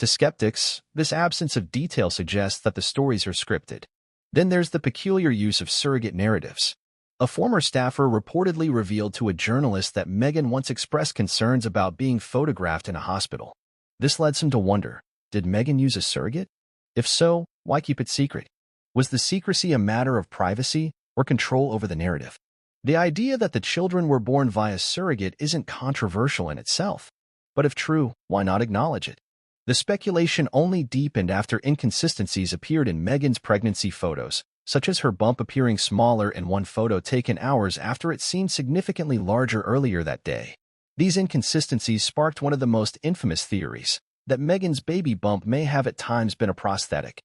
To skeptics, this absence of detail suggests that the stories are scripted. Then there's the peculiar use of surrogate narratives. A former staffer reportedly revealed to a journalist that Meghan once expressed concerns about being photographed in a hospital. This led some to wonder, did Meghan use a surrogate? If so, why keep it secret? Was the secrecy a matter of privacy or control over the narrative? The idea that the children were born via surrogate isn't controversial in itself. But if true, why not acknowledge it? The speculation only deepened after inconsistencies appeared in Meghan's pregnancy photos, such as her bump appearing smaller in one photo taken hours after it seemed significantly larger earlier that day. These inconsistencies sparked one of the most infamous theories, that Meghan's baby bump may have at times been a prosthetic.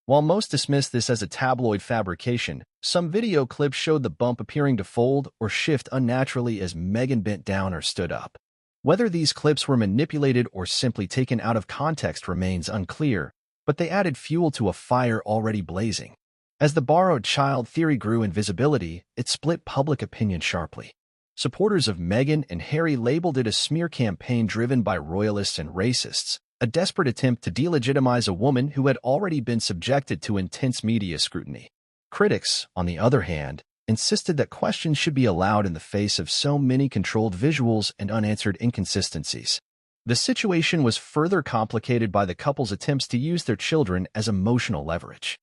While most dismiss this as a tabloid fabrication, some video clips showed the bump appearing to fold or shift unnaturally as Meghan bent down or stood up. Whether these clips were manipulated or simply taken out of context remains unclear, but they added fuel to a fire already blazing. As the borrowed child theory grew in visibility, it split public opinion sharply. Supporters of Meghan and Harry labeled it a smear campaign driven by royalists and racists, a desperate attempt to delegitimize a woman who had already been subjected to intense media scrutiny. Critics, on the other hand, insisted that questions should be allowed in the face of so many controlled visuals and unanswered inconsistencies. The situation was further complicated by the couple's attempts to use their children as emotional leverage.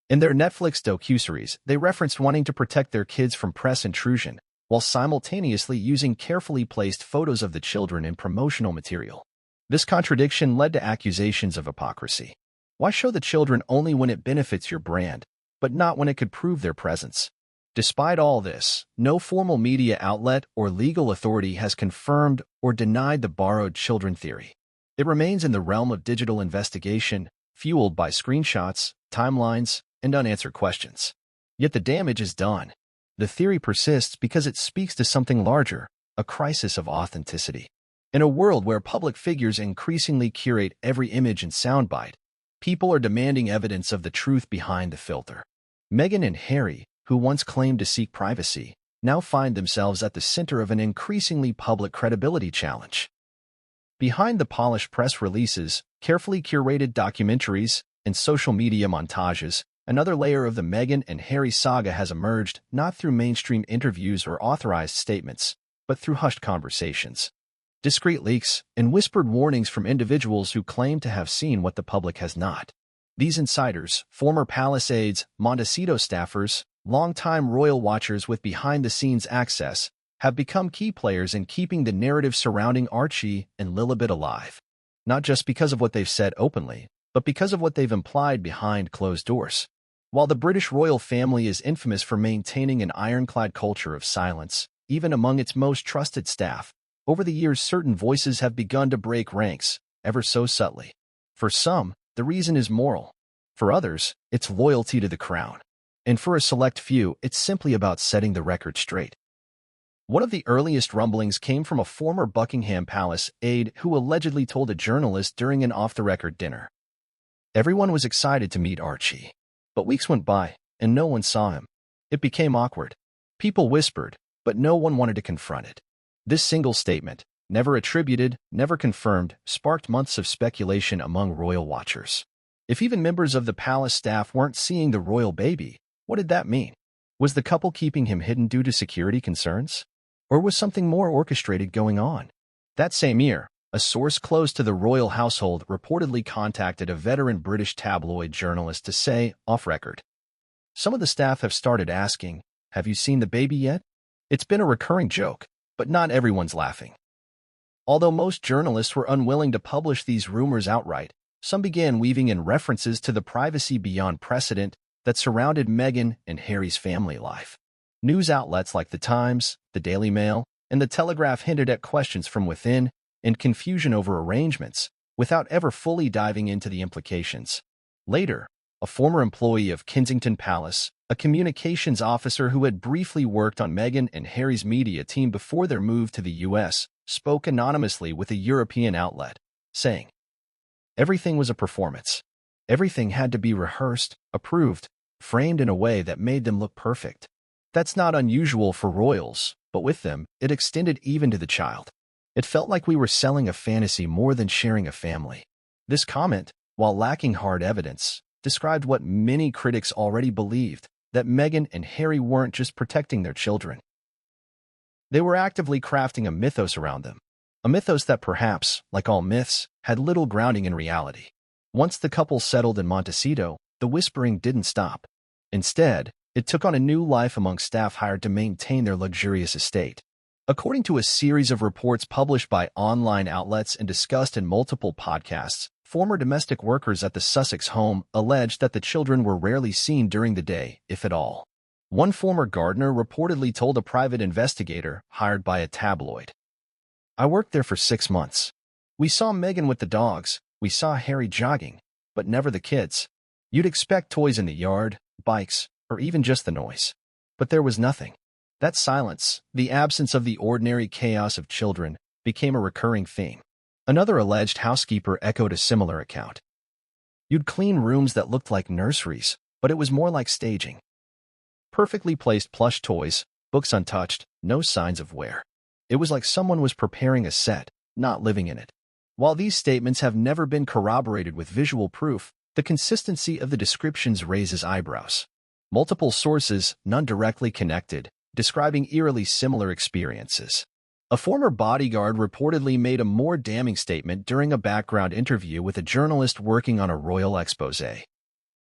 In their Netflix docuseries, they referenced wanting to protect their kids from press intrusion, while simultaneously using carefully placed photos of the children in promotional material. This contradiction led to accusations of hypocrisy. Why show the children only when it benefits your brand, but not when it could prove their presence? Despite all this, no formal media outlet or legal authority has confirmed or denied the borrowed children theory. It remains in the realm of digital investigation, fueled by screenshots, timelines, and unanswered questions. Yet the damage is done. The theory persists because it speaks to something larger, a crisis of authenticity. In a world where public figures increasingly curate every image and soundbite, people are demanding evidence of the truth behind the filter. Meghan and Harry, who once claimed to seek privacy, now find themselves at the center of an increasingly public credibility challenge. Behind the polished press releases, carefully curated documentaries, and social media montages, another layer of the Meghan and Harry saga has emerged, not through mainstream interviews or authorized statements, but through hushed conversations. Discreet leaks and whispered warnings from individuals who claim to have seen what the public has not. These insiders, former palace aides, Montecito staffers, longtime royal watchers with behind-the-scenes access, have become key players in keeping the narrative surrounding Archie and Lilibet alive. Not just because of what they've said openly, but because of what they've implied behind closed doors. While the British royal family is infamous for maintaining an ironclad culture of silence, even among its most trusted staff, over the years certain voices have begun to break ranks, ever so subtly. For some, the reason is moral. For others, it's loyalty to the crown. And for a select few, it's simply about setting the record straight. One of the earliest rumblings came from a former Buckingham Palace aide who allegedly told a journalist during an off-the-record dinner. Everyone was excited to meet Archie. But weeks went by, and no one saw him. It became awkward. People whispered, but no one wanted to confront it. This single statement, never attributed, never confirmed, sparked months of speculation among royal watchers. If even members of the palace staff weren't seeing the royal baby, what did that mean? Was the couple keeping him hidden due to security concerns? Or was something more orchestrated going on? That same year, a source close to the royal household reportedly contacted a veteran British tabloid journalist to say, off record, "Some of the staff have started asking, 'Have you seen the baby yet?' It's been a recurring joke, but not everyone's laughing." Although most journalists were unwilling to publish these rumors outright, some began weaving in references to the privacy beyond precedent that surrounded Meghan and Harry's family life. News outlets like The Times, The Daily Mail, and The Telegraph hinted at questions from within and confusion over arrangements, without ever fully diving into the implications. Later, a former employee of Kensington Palace, a communications officer who had briefly worked on Meghan and Harry's media team before their move to the U.S., spoke anonymously with a European outlet, saying, "Everything was a performance. Everything had to be rehearsed, approved, framed in a way that made them look perfect. That's not unusual for royals, but with them, it extended even to the child. It felt like we were selling a fantasy more than sharing a family." This comment, while lacking hard evidence, described what many critics already believed, that Meghan and Harry weren't just protecting their children. They were actively crafting a mythos around them, a mythos that perhaps, like all myths, had little grounding in reality. Once the couple settled in Montecito, the whispering didn't stop. Instead, it took on a new life among staff hired to maintain their luxurious estate. According to a series of reports published by online outlets and discussed in multiple podcasts, former domestic workers at the Sussex home alleged that the children were rarely seen during the day, if at all. One former gardener reportedly told a private investigator hired by a tabloid, "I worked there for 6 months. We saw Meghan with the dogs, we saw Harry jogging, but never the kids. You'd expect toys in the yard, bikes, or even just the noise. But there was nothing." That silence, the absence of the ordinary chaos of children, became a recurring theme. Another alleged housekeeper echoed a similar account. "You'd clean rooms that looked like nurseries, but it was more like staging. Perfectly placed plush toys, books untouched, no signs of wear. It was like someone was preparing a set, not living in it." While these statements have never been corroborated with visual proof, the consistency of the descriptions raises eyebrows. Multiple sources, none directly connected, describing eerily similar experiences. A former bodyguard reportedly made a more damning statement during a background interview with a journalist working on a royal exposé.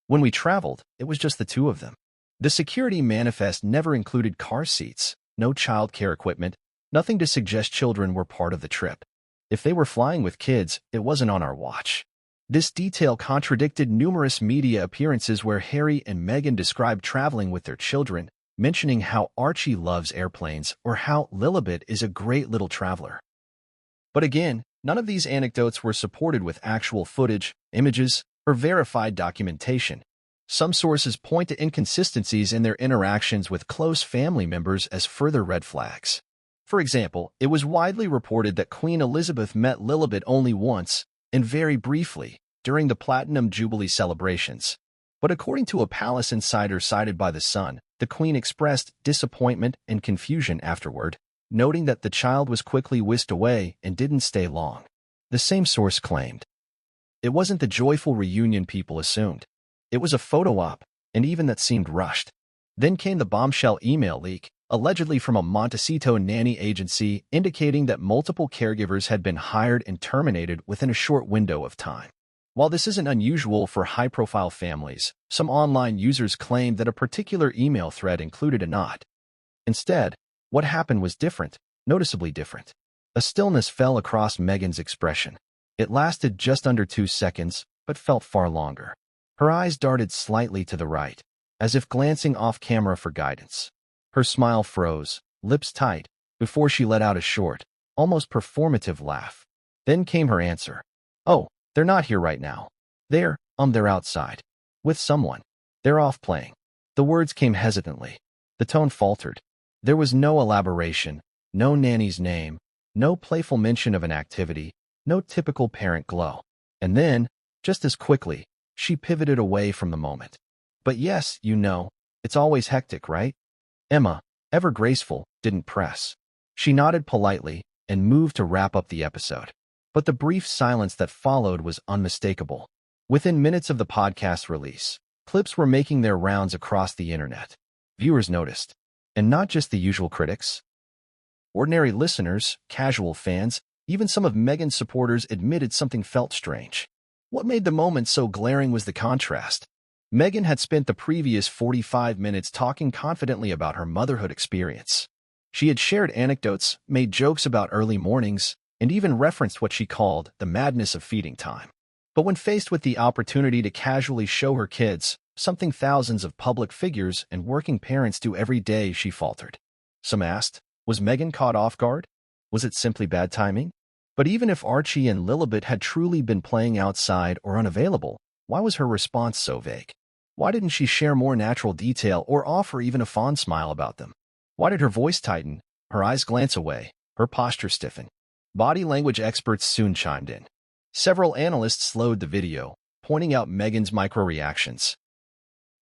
"When we traveled, it was just the two of them. The security manifest never included car seats, no child care equipment, nothing to suggest children were part of the trip. If they were flying with kids, it wasn't on our watch." This detail contradicted numerous media appearances where Harry and Meghan described traveling with their children, mentioning how Archie loves airplanes or how Lilibet is a great little traveler. But again, none of these anecdotes were supported with actual footage, images, or verified documentation. Some sources point to inconsistencies in their interactions with close family members as further red flags. For example, it was widely reported that Queen Elizabeth met Lilibet only once, and very briefly, during the Platinum Jubilee celebrations. But according to a palace insider cited by The Sun, the Queen expressed disappointment and confusion afterward, noting that the child was quickly whisked away and didn't stay long. The same source claimed, "It wasn't the joyful reunion people assumed. It was a photo op, and even that seemed rushed." Then came the bombshell email leak, allegedly from a Montecito nanny agency, indicating that multiple caregivers had been hired and terminated within a short window of time. While this isn't unusual for high-profile families, some online users claimed that a particular email thread included a knot. Instead, what happened was different, noticeably different. A stillness fell across Meghan's expression. It lasted just under 2 seconds, but felt far longer. Her eyes darted slightly to the right, as if glancing off camera for guidance. Her smile froze, lips tight, before she let out a short, almost performative laugh. Then came her answer. "Oh, they're not here right now. They're outside. With someone. They're off playing." The words came hesitantly. The tone faltered. There was no elaboration, no nanny's name, no playful mention of an activity, no typical parent glow. And then, just as quickly, she pivoted away from the moment. "But yes, it's always hectic, right?" Emma, ever graceful, didn't press. She nodded politely and moved to wrap up the episode. But the brief silence that followed was unmistakable. Within minutes of the podcast release, clips were making their rounds across the internet. Viewers noticed. And not just the usual critics. Ordinary listeners, casual fans, even some of Meghan's supporters admitted something felt strange. What made the moment so glaring was the contrast. Meghan had spent the previous 45 minutes talking confidently about her motherhood experience. She had shared anecdotes, made jokes about early mornings, and even referenced what she called the madness of feeding time. But when faced with the opportunity to casually show her kids, something thousands of public figures and working parents do every day, she faltered. Some asked, was Meghan caught off guard? Was it simply bad timing? But even if Archie and Lilibet had truly been playing outside or unavailable, why was her response so vague? Why didn't she share more natural detail or offer even a fond smile about them? Why did her voice tighten, her eyes glance away, her posture stiffen? Body language experts soon chimed in. Several analysts slowed the video, pointing out Meghan's micro-reactions.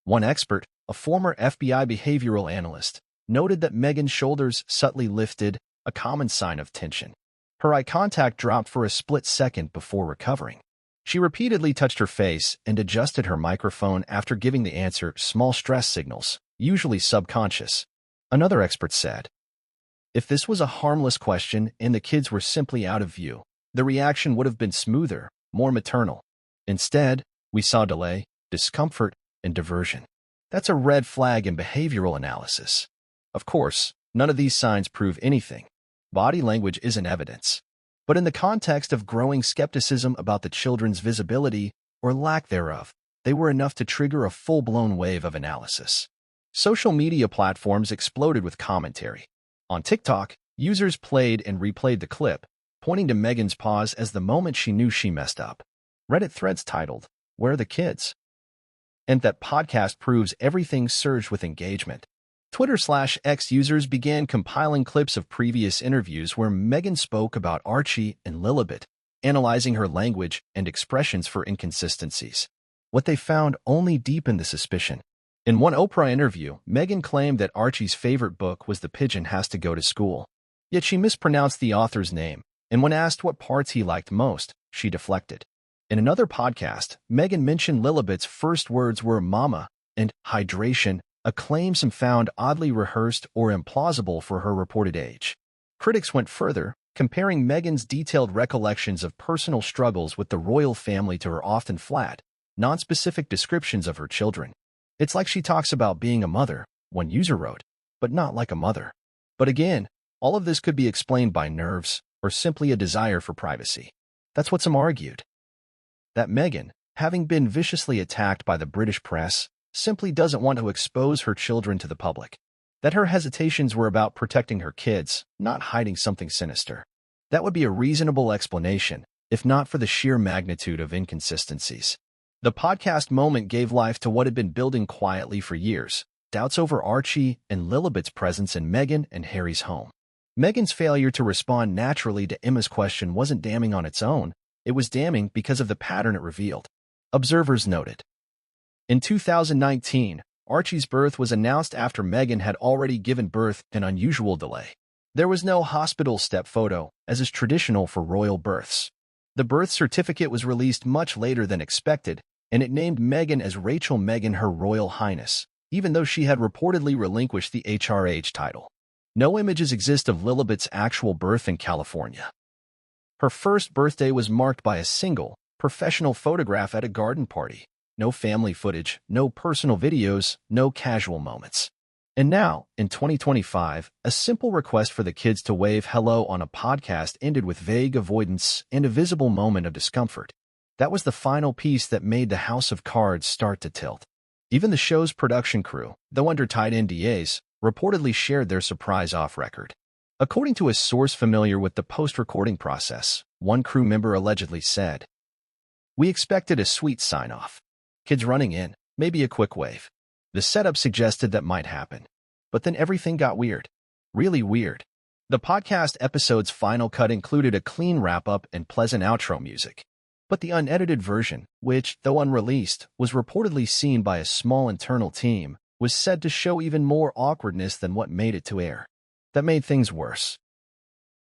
One expert, a former FBI behavioral analyst, noted that Meghan's shoulders subtly lifted, a common sign of tension. Her eye contact dropped for a split second before recovering. She repeatedly touched her face and adjusted her microphone after giving the answer, small stress signals, usually subconscious. Another expert said, if this was a harmless question and the kids were simply out of view, the reaction would have been smoother, more maternal. Instead, we saw delay, discomfort, and diversion. That's a red flag in behavioral analysis. Of course, none of these signs prove anything. Body language isn't evidence. But in the context of growing skepticism about the children's visibility, or lack thereof, they were enough to trigger a full-blown wave of analysis. Social media platforms exploded with commentary. On TikTok, users played and replayed the clip, pointing to Meghan's pause as the moment she knew she messed up. Reddit threads titled, "Where are the kids?" And that podcast proves everything surged with engagement. Twitter/X users began compiling clips of previous interviews where Meghan spoke about Archie and Lilibet, analyzing her language and expressions for inconsistencies. What they found only deepened the suspicion. In one Oprah interview, Meghan claimed that Archie's favorite book was The Pigeon Has to Go to School. Yet she mispronounced the author's name, and when asked what parts he liked most, she deflected. In another podcast, Meghan mentioned Lilibet's first words were mama and hydration, a claim some found oddly rehearsed or implausible for her reported age. Critics went further, comparing Meghan's detailed recollections of personal struggles with the royal family to her often flat, nonspecific descriptions of her children. It's like she talks about being a mother, one user wrote, but not like a mother. But again, all of this could be explained by nerves or simply a desire for privacy. That's what some argued. That Meghan, having been viciously attacked by the British press, simply doesn't want to expose her children to the public. That her hesitations were about protecting her kids, not hiding something sinister. That would be a reasonable explanation, if not for the sheer magnitude of inconsistencies. The podcast moment gave life to what had been building quietly for years, doubts over Archie and Lilibet's presence in Meghan and Harry's home. Meghan's failure to respond naturally to Emma's question wasn't damning on its own, it was damning because of the pattern it revealed. Observers noted. In 2019, Archie's birth was announced after Meghan had already given birth in unusual delay. There was no hospital step photo, as is traditional for royal births. The birth certificate was released much later than expected, and it named Meghan as Rachel Meghan Her Royal Highness, even though she had reportedly relinquished the HRH title. No images exist of Lilibet's actual birth in California. Her first birthday was marked by a single, professional photograph at a garden party. No family footage, no personal videos, no casual moments. And now, in 2025, a simple request for the kids to wave hello on a podcast ended with vague avoidance and a visible moment of discomfort. That was the final piece that made the house of cards start to tilt. Even the show's production crew, though under tight NDAs, reportedly shared their surprise off-record. According to a source familiar with the post-recording process, one crew member allegedly said, "We expected a sweet sign-off. Kids running in, maybe a quick wave. The setup suggested that might happen. But then everything got weird. Really weird." The podcast episode's final cut included a clean wrap-up and pleasant outro music. But the unedited version, which, though unreleased, was reportedly seen by a small internal team, was said to show even more awkwardness than what made it to air. That made things worse.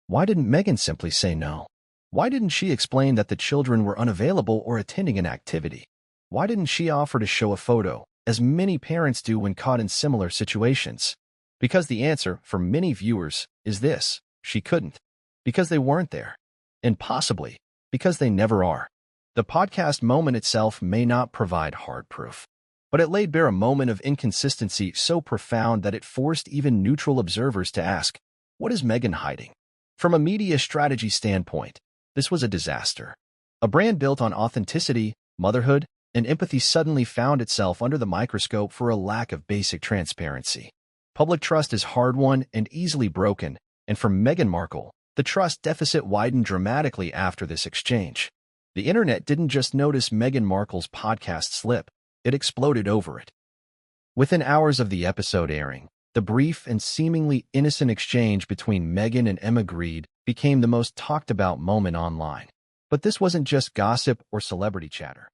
Why didn't Meghan simply say no? Why didn't she explain that the children were unavailable or attending an activity? Why didn't she offer to show a photo, as many parents do when caught in similar situations? Because the answer, for many viewers, is this: she couldn't. Because they weren't there. And possibly, because they never are. The podcast moment itself may not provide hard proof, but it laid bare a moment of inconsistency so profound that it forced even neutral observers to ask, what is Meghan hiding? From a media strategy standpoint, this was a disaster. A brand built on authenticity, motherhood, and empathy suddenly found itself under the microscope for a lack of basic transparency. Public trust is hard-won and easily broken, and for Meghan Markle, the trust deficit widened dramatically after this exchange. The internet didn't just notice Meghan Markle's podcast slip, it exploded over it. Within hours of the episode airing, the brief and seemingly innocent exchange between Meghan and Grede became the most talked-about moment online. But this wasn't just gossip or celebrity chatter.